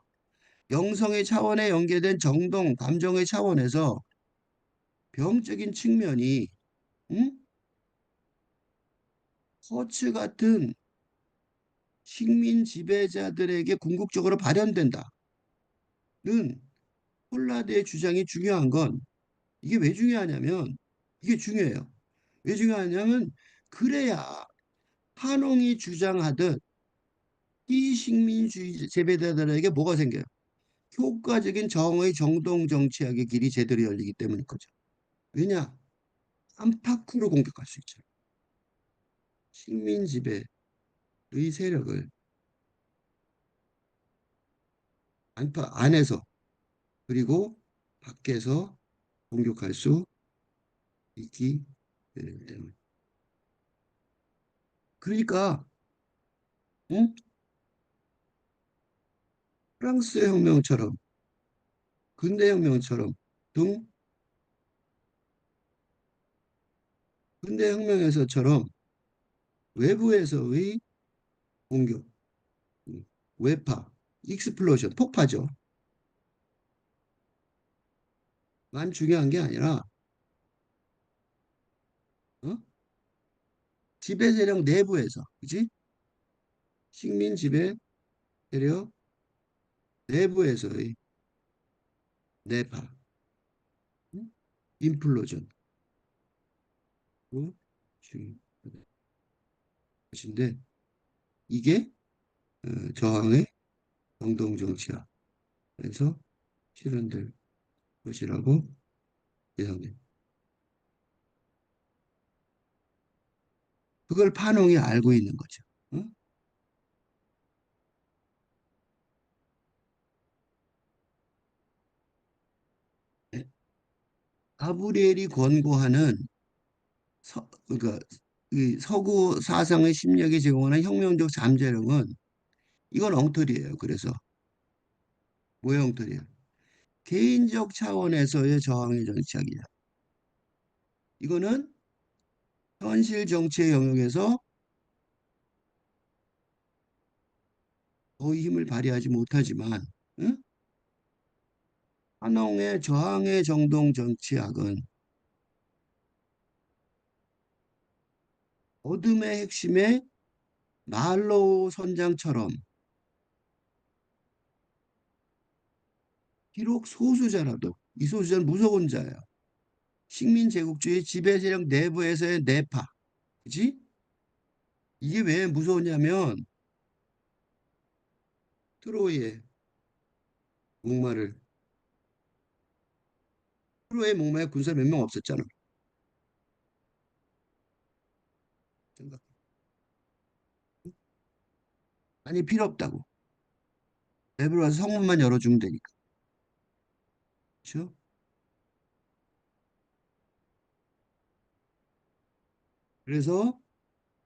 영성의 차원에 연계된 정동, 감정의 차원에서 병적인 측면이 음? 허츠 같은 식민 지배자들에게 궁극적으로 발현된다는 폴라드의 주장이 중요한 건 이게 왜 중요하냐면 이게 중요해요. 왜 중요하냐면 그래야 한홍이 주장하듯 피식민주의 재배자들에게 뭐가 생겨요? 효과적인 정의 정동 정치학의 길이 제대로 열리기 때문인 거죠. 왜냐? 안팎으로 공격할 수 있죠. 식민 지배의 세력을 안팎 안에서 그리고 밖에서 공격할 수 있기 때문에. 그러니까 응? 프랑스 혁명처럼 근대 혁명처럼 등 근대 혁명에서처럼 외부에서의 공격, 외파, 익스플로전, 폭파죠. 만 중요한 게 아니라 어? 지배 세력 내부에서, 그지? 식민 지배 세력 내부에서의 내파, 응? 인플로전, 그 중요한 것인데 이게 저항의 정동 정치화에서 실현될 것이라고 예상됩니다. 그걸 판홍이 알고 있는 거죠. 어? 네. 가브리엘이 권고하는 그러니까 이 서구 사상의 심리학이 제공하는 혁명적 잠재력은 이건 엉터리예요. 그래서 뭐의 엉터리예요? 개인적 차원에서의 저항의 정치학이야. 이거는 현실 정치의 영역에서 거의 힘을 발휘하지 못하지만 응? 한홍의 저항의 정동 정치학은 어둠의 핵심의 말로우 선장처럼 비록 소수자라도 이 소수자는 무서운 자예요. 식민 제국주의 지배 세력 내부에서의 내파. 그지? 이게 왜 무서웠냐면 트로이의 목마를 트로이의 목마에 군사 몇 명 없었잖아. 생각. 아니 필요 없다고. 내부로 와서 성문만 열어주면 되니까. 그렇죠? 그래서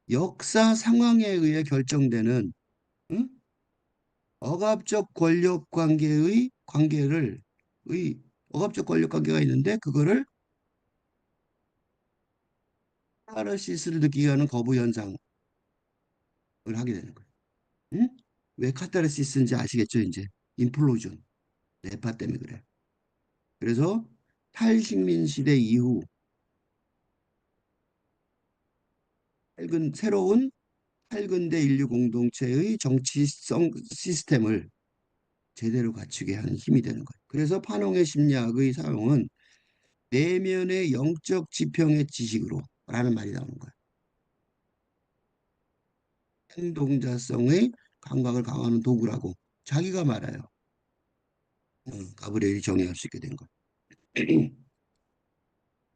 역사 상황에 의해 결정되는 응? 억압적 권력 관계의 관계를 의 억압적 권력 관계가 있는데 그거를 카타르시스를 느끼게 하는 거부 현상을 하게 되는 거예요. 응? 왜 카타르시스인지 아시겠죠, 이제? 인플로전, 뇌파 때문에 그래. 그래서 탈식민 시대 이후 새로운 탈근대 인류 공동체의 정치성 시스템을 제대로 갖추게 하는 힘이 되는 거예요. 그래서 판홍의 심리학의 사용은 내면의 영적 지평의 지식으로 라는 말이 나오는 거예요. 행동자성의 감각을 강화하는 도구라고 자기가 말해요. 가브리엘이 정의할 수 있게 된 거예요.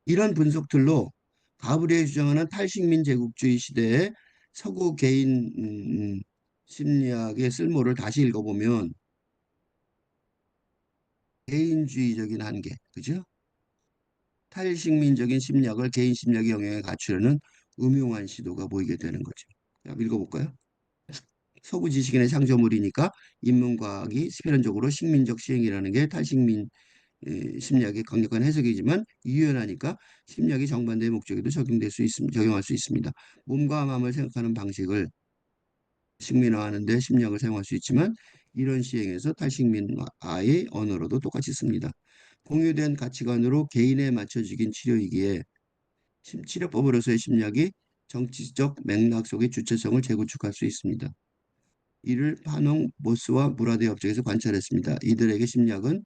이런 분석들로 가브리엘이 주장하는 탈식민 제국주의 시대의 서구 개인 심리학의 쓸모를 다시 읽어보면 개인주의적인 한계, 그죠? 탈식민적인 심리학을 개인 심리학의 영역에 갖추려는 음흉한 시도가 보이게 되는 거죠. 자, 읽어볼까요? 서구 지식인의 창조물이니까 인문과학이 필연적으로 식민적 시행이라는 게 탈식민 심리학의 강력한 해석이지만 유연하니까 심리학이 정반대의 목적에도 적용할 수 있습니다. 몸과 마음을 생각하는 방식을 식민화하는 데 심리학을 사용할 수 있지만 이런 시행에서 탈식민화의 언어로도 똑같이 씁니다. 공유된 가치관으로 개인에 맞춰지긴 치료이기에 치료법으로서의 심리학이 정치적 맥락 속의 주체성을 재구축할 수 있습니다. 이를 파농, 모스와 무라드의 업적에서 관찰했습니다. 이들에게 심리학은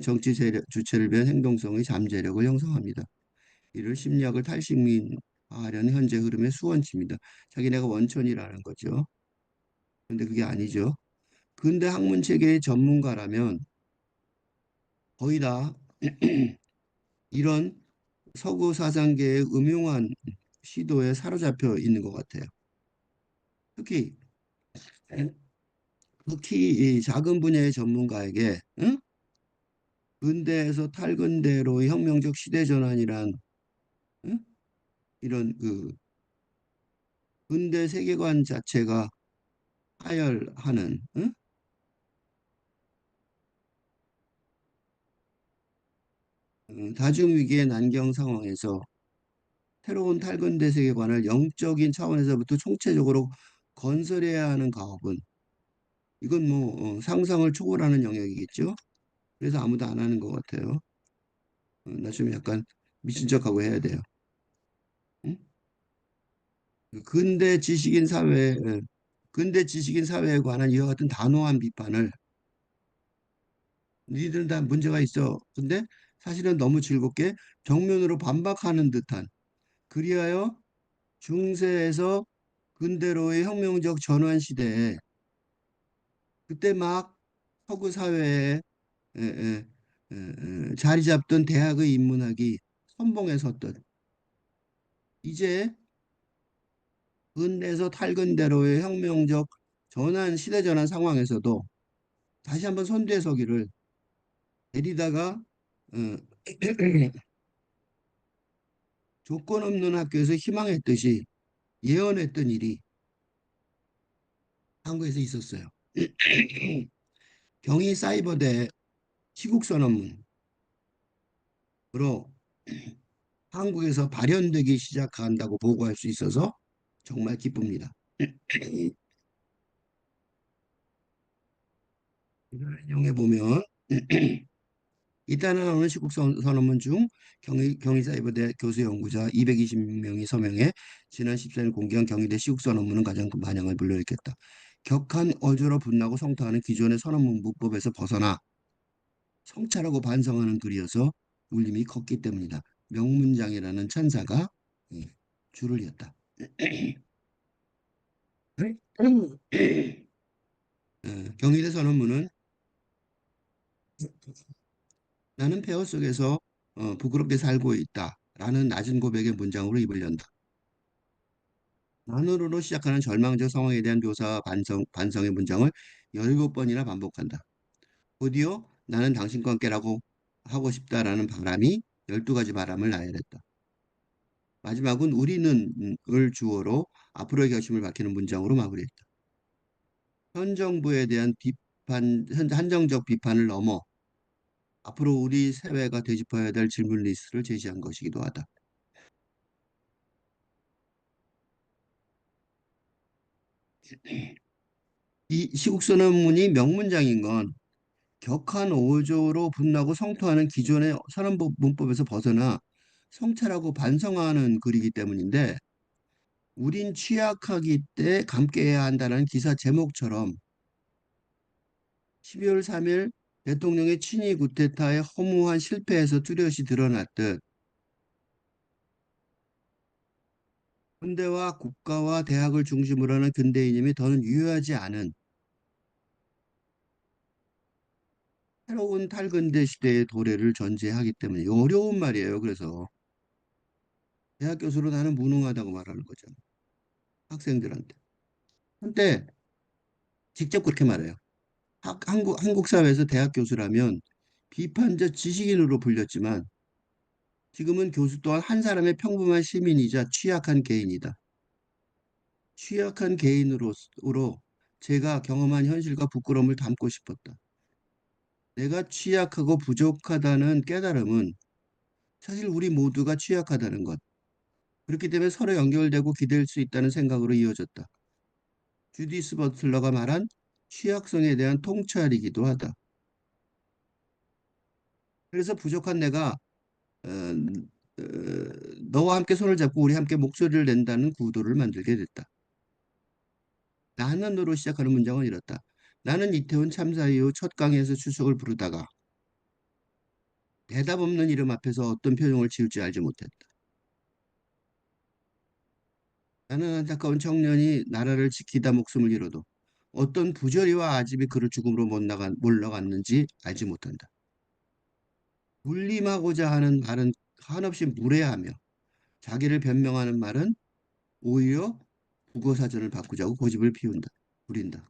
정치 세력, 주체를 위한 행동성의 잠재력을 형성합니다. 이를 심리학을 탈식민화하려는 현재 흐름의 수원치입니다. 자기네가 원천이라는 거죠. 근데 그게 아니죠. 근대 학문 체계의 전문가라면 거의 다 이런 서구 사상계의 음흉한 시도에 사로잡혀 있는 것 같아요. 특히 특히 이 작은 분야의 전문가에게 응? 근대에서 탈근대로의 혁명적 시대 전환이란 응? 이런 그 근대 세계관 자체가 하열하는 응? 다중위기의 난경 상황에서 새로운 탈근대 세계관을 영적인 차원에서부터 총체적으로 건설해야 하는 가업은 이건 뭐 상상을 초월하는 영역이겠죠. 그래서 아무도 안 하는 것 같아요. 나 좀 약간 미친 척하고 해야 돼요. 응? 근대 지식인 사회, 근대 지식인 사회에 관한 이와 같은 단호한 비판을 니들은 다 문제가 있어. 근데 사실은 너무 즐겁게 정면으로 반박하는 듯한 그리하여 중세에서 근대로의 혁명적 전환 시대에 그때 막 서구 사회에 자리 잡던 대학의 인문학이 선봉에 섰던 이제 근대에서 탈근대로의 혁명적 전환 시대 전환 상황에서도 다시 한번 선두에 서기를 데리다가 어, 조건 없는 학교에서 희망했듯이 예언했던 일이 한국에서 있었어요. 경희 사이버대 시국선언문으로 한국에서 발현되기 시작한다고 보고할 수 있어서 정말 기쁩니다. 이걸 인용해 보면 이따나 나오는 시국선언문 중 경희사이버대 교수 연구자 220명이 서명해 지난 14일 공개한 경희대 시국선언문은 가장 큰 반향을 불러일으켰다. 격한 어조로 분나고 성토하는 기존의 선언문 문법에서 벗어나 성찰하고 반성하는 글이어서 울림이 컸기 때문이다. 명문장이라는 천사가 예, 줄을 이었다. 경희대 선언문은 나는 폐허 속에서 부끄럽게 살고 있다라는 낮은 고백의 문장으로 입을 연다. 난으로 시작하는 절망적 상황에 대한 묘사와 반성의 문장을 17번이나 반복한다. 곧이어 나는 당신과 함께라고 하고 싶다라는 바람이 12가지 바람을 나열했다. 마지막은 우리는을 주어로 앞으로의 결심을 밝히는 문장으로 마무리했다. 현 정부에 대한 한정적 비판을 넘어 앞으로 우리 사회가 되짚어야 될 질문 리스트를 제시한 것이기도 하다. 이 시국선언문이 명문장인 건 격한 오조로 분나고 성토하는 기존의 선언법 문법에서 벗어나 성찰하고 반성하는 글이기 때문인데 우린 취약하기 때 감개해야 한다는 기사 제목처럼 12월 3일 대통령의 친위 구테타의 허무한 실패에서 뚜렷이 드러났듯 현대와 국가와 대학을 중심으로 하는 근대이념이 더는 유효하지 않은 새로운 탈근대 시대의 도래를 전제하기 때문에 어려운 말이에요. 그래서 대학 교수로 나는 무능하다고 말하는 거죠. 학생들한테. 한때 직접 그렇게 말해요. 한국 사회에서 대학 교수라면 비판적 지식인으로 불렸지만 지금은 교수 또한 한 사람의 평범한 시민이자 취약한 개인이다. 취약한 개인으로 제가 경험한 현실과 부끄러움을 담고 싶었다. 내가 취약하고 부족하다는 깨달음은 사실 우리 모두가 취약하다는 것. 그렇기 때문에 서로 연결되고 기댈 수 있다는 생각으로 이어졌다. 주디스 버틀러가 말한 취약성에 대한 통찰이기도 하다. 그래서 부족한 내가 어, 어, 너와 함께 손을 잡고 우리 함께 목소리를 낸다는 구도를 만들게 됐다. 나는으로 시작하는 문장은 이렇다. 나는 이태원 참사 이후 첫 강의에서 추석을 부르다가 대답 없는 이름 앞에서 어떤 표정을 지을지 알지 못했다. 나는 안타까운 청년이 나라를 지키다 목숨을 잃어도 어떤 부조리와 아집이 그를 죽음으로 못 몰려갔는지 알지 못한다. 물림하고자 하는 말은 한없이 무례하며 자기를 변명하는 말은 오히려 국어사전을 바꾸자고 고집을 피운다. 부린다.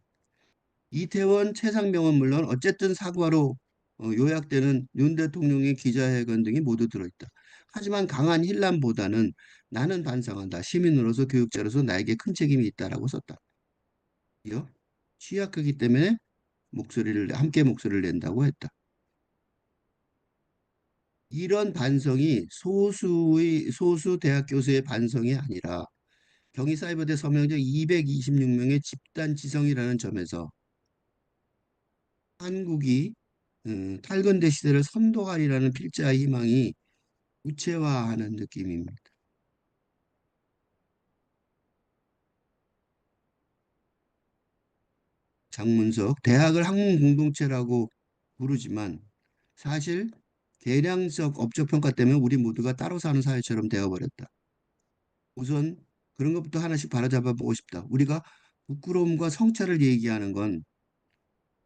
이태원 최상병은 물론 어쨌든 사과로 요약되는 윤 대통령의 기자회견 등이 모두 들어있다. 하지만 강한 힐남보다는 나는 반성한다. 시민으로서 교육자로서 나에게 큰 책임이 있다라고 썼다. 이어 취약하기 때문에 함께 목소리를 낸다고 했다. 이런 반성이 소수 대학 교수의 반성이 아니라 경희사이버대 서명자 226명의 집단 지성이라는 점에서 한국이 탈건대 시대를 선도하리라는 필자의 희망이 구체화하는 느낌입니다. 장문석, 대학을 학문 공동체라고 부르지만 사실 계량적 업적 평가 때문에 우리 모두가 따로 사는 사회처럼 되어버렸다. 우선 그런 것부터 하나씩 바로잡아 보고 싶다. 우리가 부끄러움과 성찰을 얘기하는 건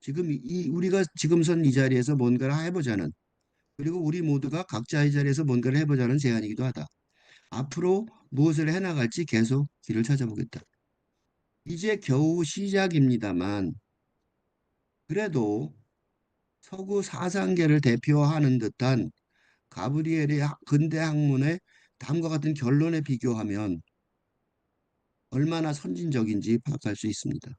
지금 우리가 지금 선 이 자리에서 뭔가를 해보자는 그리고 우리 모두가 각자의 자리에서 뭔가를 해보자는 제안이기도 하다. 앞으로 무엇을 해나갈지 계속 길을 찾아보겠다. 이제 겨우 시작입니다만 그래도 서구 사상계를 대표하는 듯한 가브리엘의 근대 학문의 다음과 같은 결론에 비교하면 얼마나 선진적인지 파악할 수 있습니다.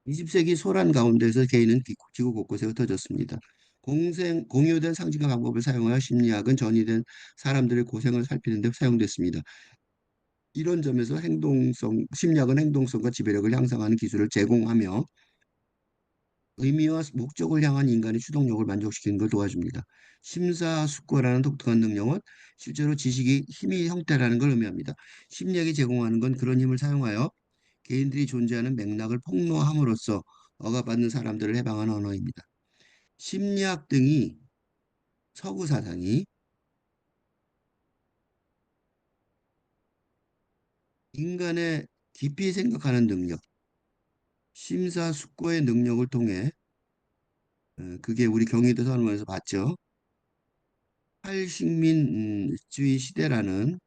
20세기 소란 가운데서 개인은 지구 곳곳에 흩어졌습니다. 공유된 상징과 방법을 사용하여 심리학은 전이된 사람들의 고생을 살피는 데 사용됐습니다. 이런 점에서 심리학은 행동성과 지배력을 향상하는 기술을 제공하며 의미와 목적을 향한 인간의 추동력을 만족시키는 걸 도와줍니다. 심사숙고라는 독특한 능력은 실제로 지식이 힘의 형태라는 걸 의미합니다. 심리학이 제공하는 건 그런 힘을 사용하여 개인들이 존재하는 맥락을 폭로함으로써 억압받는 사람들을 해방하는 언어입니다. 심리학 등이 서구 사상이 인간의 깊이 생각하는 능력, 심사숙고의 능력을 통해 그게 우리 경희대 선언에서 봤죠. 탈식민주의 시대라는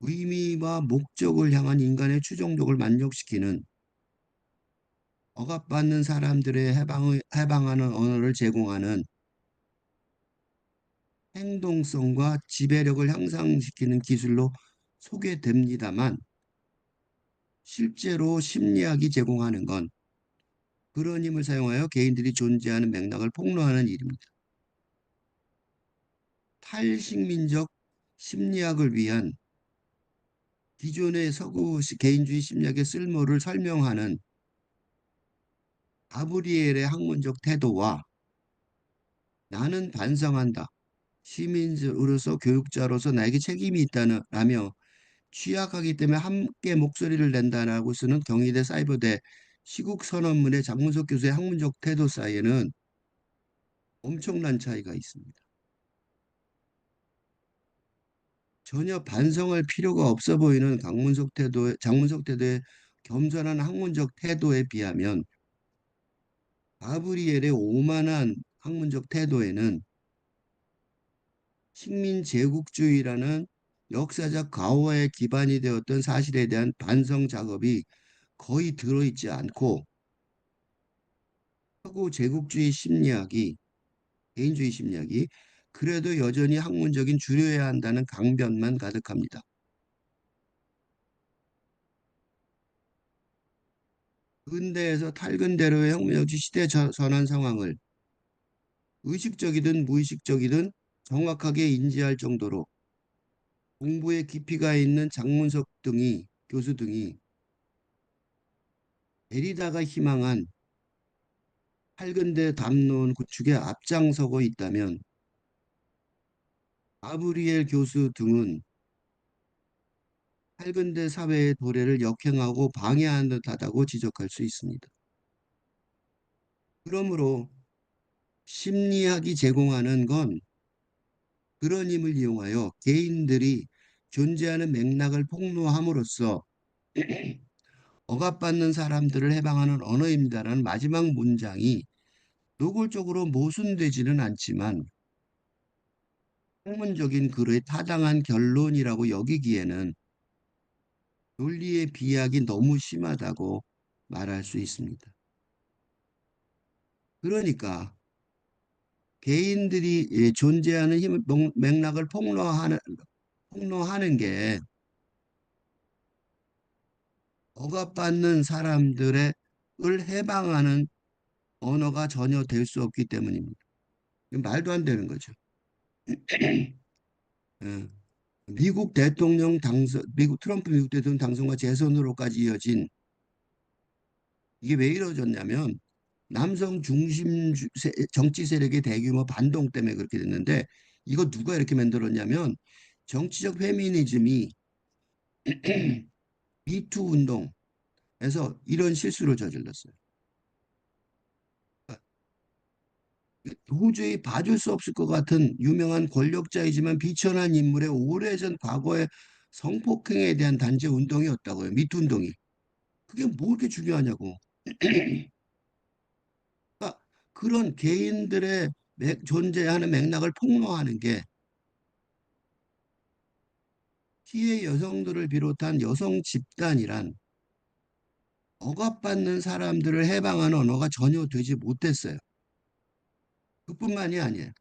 의미와 목적을 향한 인간의 추종력을 만족시키는 억압받는 사람들의 해방하는 언어를 제공하는 행동성과 지배력을 향상시키는 기술로 소개됩니다만 실제로 심리학이 제공하는 건 그런 힘을 사용하여 개인들이 존재하는 맥락을 폭로하는 일입니다. 탈식민적 심리학을 위한 기존의 서구 개인주의 심리학의 쓸모를 설명하는 가브리엘의 학문적 태도와 나는 반성한다. 시민으로서 교육자로서 나에게 책임이 있다는 라며 취약하기 때문에 함께 목소리를 낸다라고 쓰는 경희대 사이버대 시국 선언문의 장문석 교수의 학문적 태도 사이에는 엄청난 차이가 있습니다. 전혀 반성할 필요가 없어 보이는 장문석 태도의 겸손한 학문적 태도에 비하면 가브리엘의 오만한 학문적 태도에는 식민 제국주의라는 역사적 가오에 기반이 되었던 사실에 대한 반성 작업이 거의 들어있지 않고 서구 제국주의 심리학이 개인주의 심리학이 그래도 여전히 학문적인 주류해야 한다는 강변만 가득합니다. 근대에서 탈근대로의 혁명적 시대 전환 상황을 의식적이든 무의식적이든 정확하게 인지할 정도로 공부에 깊이가 있는 장문석 등이 교수 등이 데리다가 희망한 팔근대 담론 구축에 앞장서고 있다면 가브리엘 교수 등은 팔근대 사회의 도래를 역행하고 방해하는 듯하다고 지적할 수 있습니다. 그러므로 심리학이 제공하는 건 그런 힘을 이용하여 개인들이 존재하는 맥락을 폭로함으로써 억압받는 사람들을 해방하는 언어입니다라는 마지막 문장이 노골적으로 모순되지는 않지만 학문적인 글의 타당한 결론이라고 여기기에는 논리의 비약이 너무 심하다고 말할 수 있습니다. 그러니까 개인들이 존재하는 맥락을 폭로하는 게 억압받는 사람들의 을 해방하는 언어가 전혀 될 수 없기 때문입니다. 말도 안 되는 거죠. 예. 미국 트럼프 미국 대통령 당선과 재선으로까지 이어진 이게 왜 이루어졌냐면 남성 중심 정치 세력의 대규모 반동 때문에 그렇게 됐는데 이거 누가 이렇게 만들었냐면 정치적 페미니즘이 미투 운동에서 이런 실수를 저질렀어요. 도저히 봐줄 수 없을 것 같은 유명한 권력자이지만 비천한 인물의 오래전 과거의 성폭행에 대한 단죄 운동이었다고요. 미투 운동이. 그게 뭐 이렇게 중요하냐고. 그러니까 그런 개인들의 존재하는 맥락을 폭로하는 게 피해 여성들을 비롯한 여성 집단이란 억압받는 사람들을 해방하는 언어가 전혀 되지 못했어요. 그뿐만이 아니에요.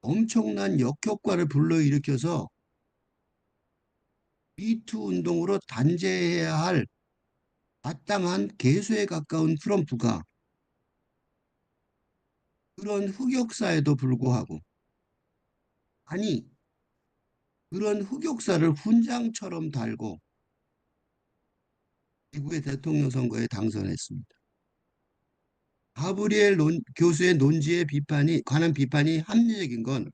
엄청난 역효과를 불러일으켜서 미투 운동으로 단죄해야 할 마땅한 개수에 가까운 트럼프가 그런 흑역사에도 불구하고 아니 그런 흑역사를 훈장처럼 달고 미국의 대통령 선거에 당선했습니다. 교수의 논지에 관한 비판이 합리적인 건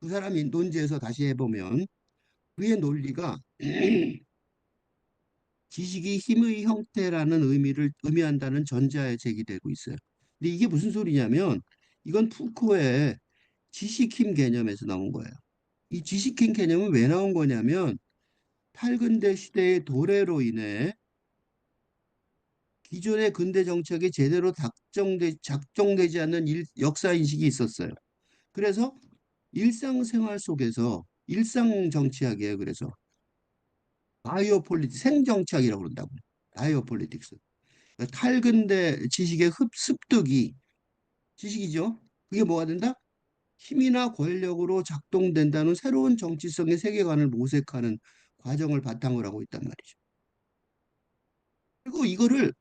그 사람이 논지에서 다시 해보면 그의 논리가 지식이 힘의 형태라는 의미를 의미한다는 전제하에 제기되고 있어요. 근데 이게 무슨 소리냐면 이건 푸코의 지식힘 개념에서 나온 거예요. 이 지식힘 개념은 왜 나온 거냐면 탈근대 시대의 도래로 인해 기존의 근대 정책이 제대로 작정되지 않는 역사 인식이 있었어요. 그래서 일상생활 속에서 일상 정치학이에요. 그래서 생정치학이라고 그런다고. 바이오 폴리틱스. 탈근대 지식의 습득이 지식이죠. 그게 뭐가 된다? 힘이나 권력으로 작동된다는 새로운 정치성의 세계관을 모색하는 과정을 바탕으로 하고 있단 말이죠. 그리고 이거를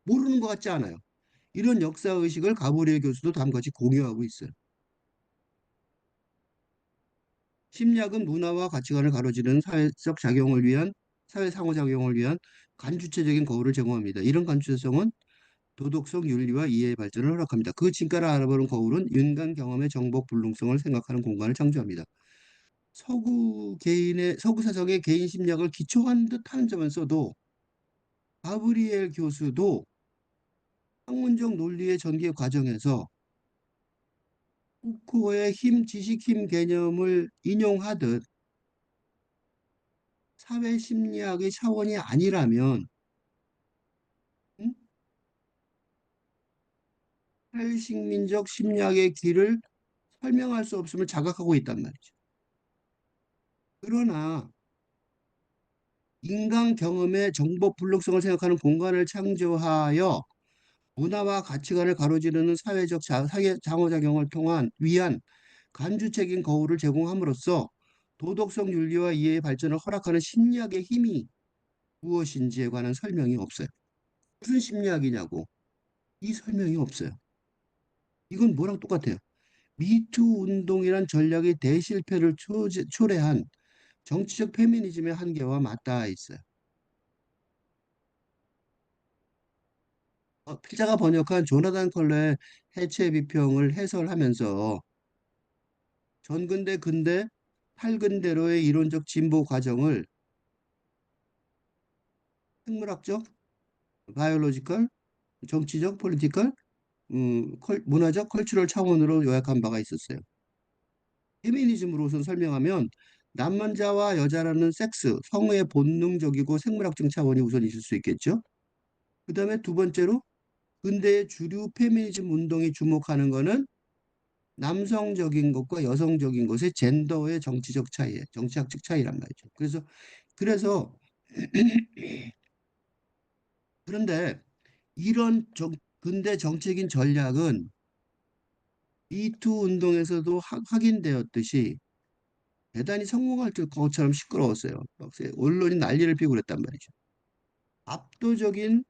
모르는 것 같지 않아요. 이런 역사의식을 가브리엘 교수도 다음같이 공유하고 있어요. 심리학은 문화와 가치관을 가로지르는 사회적 작용을 위한 사회 상호작용을 위한 간주체적인 거울을 제공합니다. 이런 간주체성은 도덕성, 윤리와 이해의 발전을 허락합니다. 그 진가를 알아보는 거울은 인간 경험의 정복 불능성을 생각하는 공간을 창조합니다. 서구 사상의 개인 심리학을 기초한 듯한 점에서도 가브리엘 교수도 학문적 논리의 전개 과정에서 후코의 힘, 지식 힘 개념을 인용하듯 사회 심리학의 차원이 아니라면 음? 탈식민적 심리학의 길을 설명할 수 없음을 자각하고 있단 말이죠. 그러나 인간 경험의 정보 불능성을 생각하는 공간을 창조하여 문화와 가치관을 가로지르는 사회 상호작용을 통한 위한 간주적인 거울을 제공함으로써 도덕성 윤리와 이해의 발전을 허락하는 심리학의 힘이 무엇인지에 관한 설명이 없어요. 무슨 심리학이냐고 이 설명이 없어요. 이건 뭐랑 똑같아요. 미투 운동이란 전략의 대실패를 초래한 정치적 페미니즘의 한계와 맞닿아 있어요. 필자가 번역한 조나단 컬러의 해체 비평을 해설하면서 전근대 근대 팔근대로의 이론적 진보 과정을 생물학적, 바이올로지컬, 정치적, 폴리티컬, 문화적, 컬처럴 차원으로 요약한 바가 있었어요. 페미니즘으로서 설명하면 남자와 여자라는 섹스, 성의 본능적이고 생물학적 차원이 우선 있을 수 있겠죠. 그 다음에 두 번째로 근대의 주류 페미니즘 운동이 주목하는 것은 남성적인 것과 여성적인 것의 젠더의 정치적 차이, 정치학적 차이란 말이죠. 그래서 그런데 이런 근대 정책인 전략은 미투 운동에서도 확인되었듯이 대단히 성공할 것처럼 시끄러웠어요. 막 언론이 난리를 피고 그랬단 말이죠. 압도적인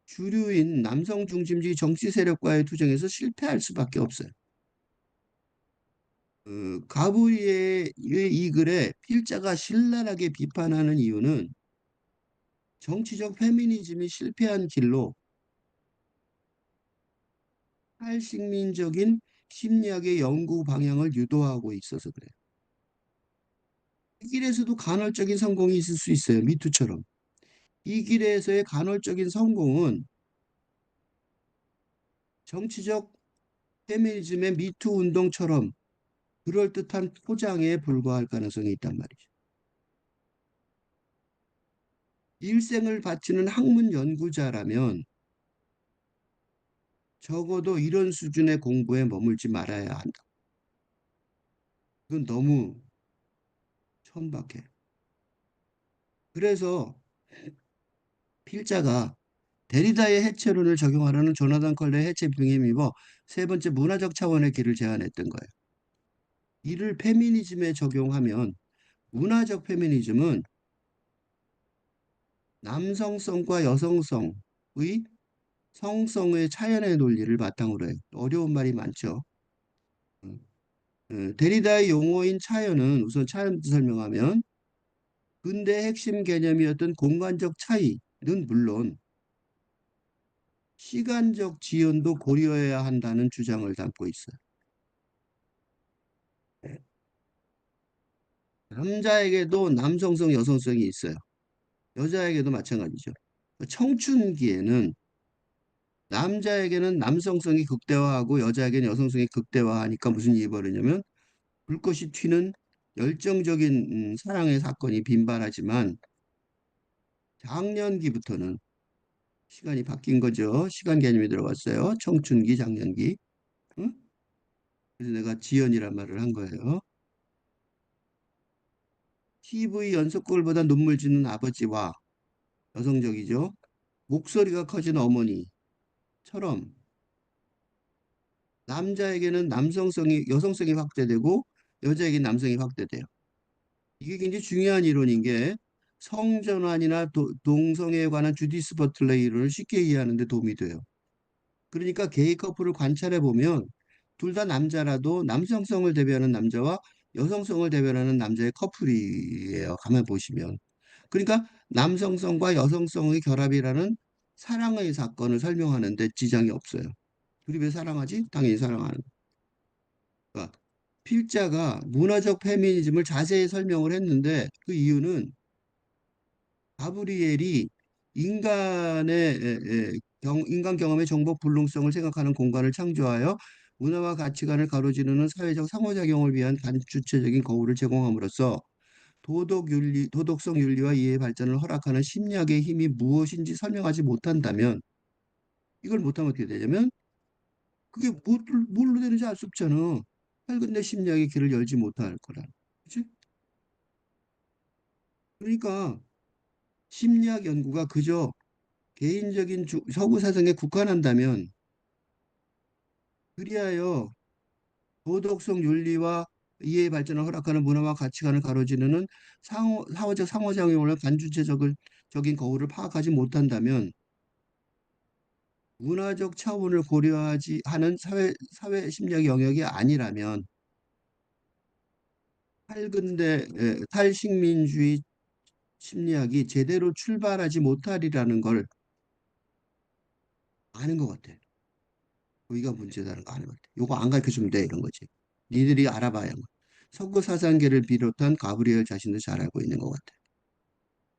주류인 남성 중심주의 정치 세력과의 투쟁에서 실패할 수밖에 없어요. 가브리의 이 글에 필자가 신랄하게 비판하는 이유는 정치적 페미니즘이 실패한 길로 탈식민적인 심리학의 연구 방향을 유도하고 있어서 그래요. 이 길에서도 간헐적인 성공이 있을 수 있어요. 미투처럼. 이 길에서의 간헐적인 성공은 정치적 페미니즘의 미투 운동처럼 그럴듯한 포장에 불과할 가능성이 있단 말이죠. 일생을 바치는 학문 연구자라면 적어도 이런 수준의 공부에 머물지 말아야 한다. 그건 너무 천박해. 그래서 필자가 데리다의 해체론을 적용하려는 조나단 컬러의 해체 비에 힘입어 세 번째 문화적 차원의 길을 제안했던 거예요. 이를 페미니즘에 적용하면 문화적 페미니즘은 남성성과 여성성의 성성의 차연의 논리를 바탕으로 해요. 어려운 말이 많죠. 데리다의 용어인 차연은 우선 차연부터 설명하면 근대 핵심 개념이었던 공간적 차이는 물론 시간적 지연도 고려해야 한다는 주장을 담고 있어요. 남자에게도 남성성, 여성성이 있어요. 여자에게도 마찬가지죠. 청춘기에는 남자에게는 남성성이 극대화하고 여자에게는 여성성이 극대화하니까 무슨 일이 벌어지냐면 불꽃이 튀는 열정적인 사랑의 사건이 빈발하지만 장년기부터는 시간이 바뀐 거죠. 시간 개념이 들어갔어요. 청춘기, 장년기. 응? 그래서 내가 지연이란 말을 한 거예요. TV 연속극을보다 눈물 짓는 아버지와 여성적이죠. 목소리가 커진 어머니처럼 남자에게는 남성성이 여성성이 확대되고 여자에게는 남성이 확대돼요. 이게 굉장히 중요한 이론인 게 성전환이나 동성애에 관한 주디스 버틀러의 이론을 쉽게 이해하는 데 도움이 돼요. 그러니까 게이 커플을 관찰해 보면 둘 다 남자라도 남성성을 대변하는 남자와 여성성을 대변하는 남자의 커플이에요. 가만 보시면. 그러니까 남성성과 여성성의 결합이라는 사랑의 사건을 설명하는데 지장이 없어요. 둘이 왜 사랑하지? 당연히 사랑하는 거야. 필자가 문화적 페미니즘을 자세히 설명을 했는데 그 이유는 가브리엘이 인간의 인간 경험의 정복 불능성을 생각하는 공간을 창조하여 문화와 가치관을 가로지르는 사회적 상호작용을 위한 주체적인 거울을 제공함으로써 도덕성 윤리와 이해의 발전을 허락하는 심리학의 힘이 무엇인지 설명하지 못한다면 이걸 못하면 어떻게 되냐면 그게 뭘로 되는지 알 수 없잖아. 근데 심리학의 길을 열지 못할 거라. 그치? 그러니까 심리학 연구가 그저 개인적인 서구 사상에 국한한다면 그리하여 도덕성 윤리와 이해의 발전을 허락하는 문화와 가치관을 가로지르는 사회적 상호작용을 간주체적인 거울을 파악하지 못한다면 문화적 차원을 고려하지 하는 사회 심리학 영역이 아니라면 탈식민주의 심리학이 제대로 출발하지 못하리라는 걸 아는 것 같아. 여기가 문제다는 거 아는 것 같아. 요거 안 가르쳐주면 돼 이런 거지. 니들이 알아봐야 뭐. 서구 사상계를 비롯한 가브리엘 자신도 잘 알고 있는 것 같아.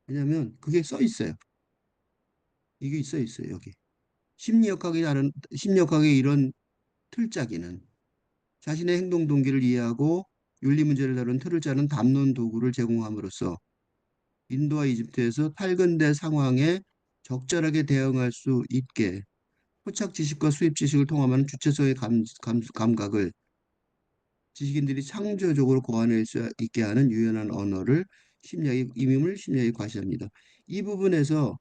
왜냐하면 그게 써 있어요. 이게 있어요 여기. 심리학학의 이런 틀짜기는 자신의 행동 동기를 이해하고 윤리 문제를 다룬 틀을 짜는 담론 도구를 제공함으로써 인도와 이집트에서 탈근대 상황에 적절하게 대응할 수 있게 포착 지식과 수입 지식을 통합하는 주체성의 감각을 지식인들이 창조적으로 고안할 수 있게 하는 유연한 언어를 임임을 심리학이 과시합니다. 이 부분에서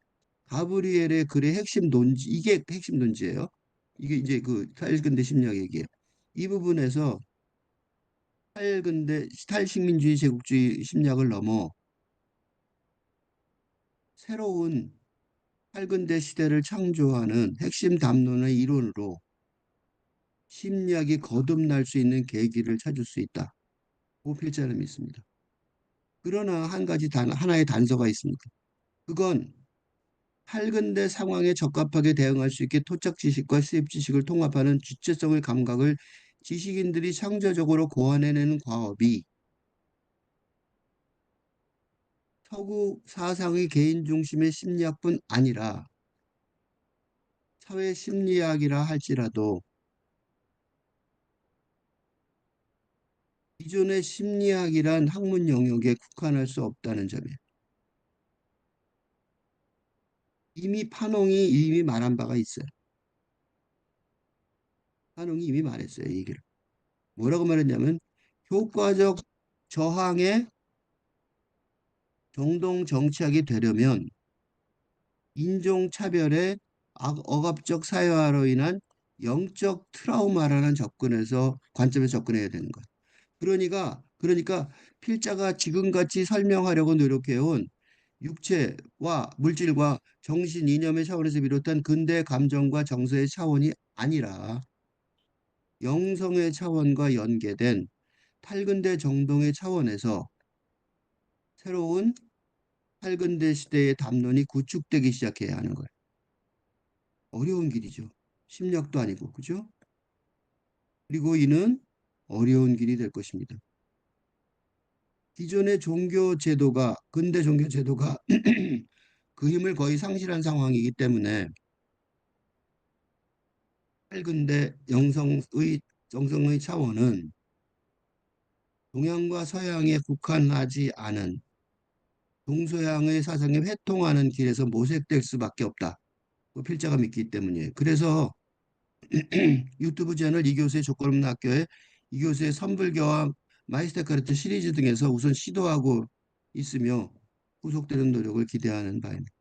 가브리엘의 글의 핵심 논지, 이게 핵심 논지예요. 이게 이제 그 탈근대 심리학 얘기예요. 이 부분에서 탈식민주의 제국주의 심리학을 넘어 새로운 탈근대 시대를 창조하는 핵심 담론의 이론으로 심리학이 거듭날 수 있는 계기를 찾을 수 있다. 고 필자는 믿습니다. 그러나 한 가지 하나의 단서가 있습니다. 그건 탈근대 상황에 적합하게 대응할 수 있게 토착 지식과 수입 지식을 통합하는 주체성의 감각을 지식인들이 창조적으로 고안해내는 과업이 서구 사상의 개인 중심의 심리학뿐 아니라 사회 심리학이라 할지라도 기존의 심리학이란 학문 영역에 국한할 수 없다는 점이에요. 이미 말한 바가 있어요. 판홍이 이미 말했어요. 이 얘기를. 뭐라고 말했냐면 효과적 저항에 정동 정치하게 되려면 인종차별의 억압적 사회화로 인한 영적 트라우마라는 관점에서 접근해야 되는 거예요. 그러니까 필자가 지금같이 설명하려고 노력해온 육체와 물질과 정신 이념의 차원에서 비롯한 근대 감정과 정서의 차원이 아니라 영성의 차원과 연계된 탈근대 정동의 차원에서 새로운 탈근대 시대의 담론이 구축되기 시작해야 하는 거예요. 어려운 길이죠. 심리학도 아니고, 그죠? 그리고 이는 어려운 길이 될 것입니다. 기존의 근대 종교 제도가 그 힘을 거의 상실한 상황이기 때문에 탈근대 영성의 차원은 동양과 서양에 국한하지 않은 동서양의 사상에 회통하는 길에서 모색될 수밖에 없다. 그 필자가 믿기 때문이에요. 그래서 유튜브 채널 이교수의 조건 없는 학교에 이교수의 선불교와 마이스터카르트 시리즈 등에서 우선 시도하고 있으며 후속되는 노력을 기대하는 바입니다.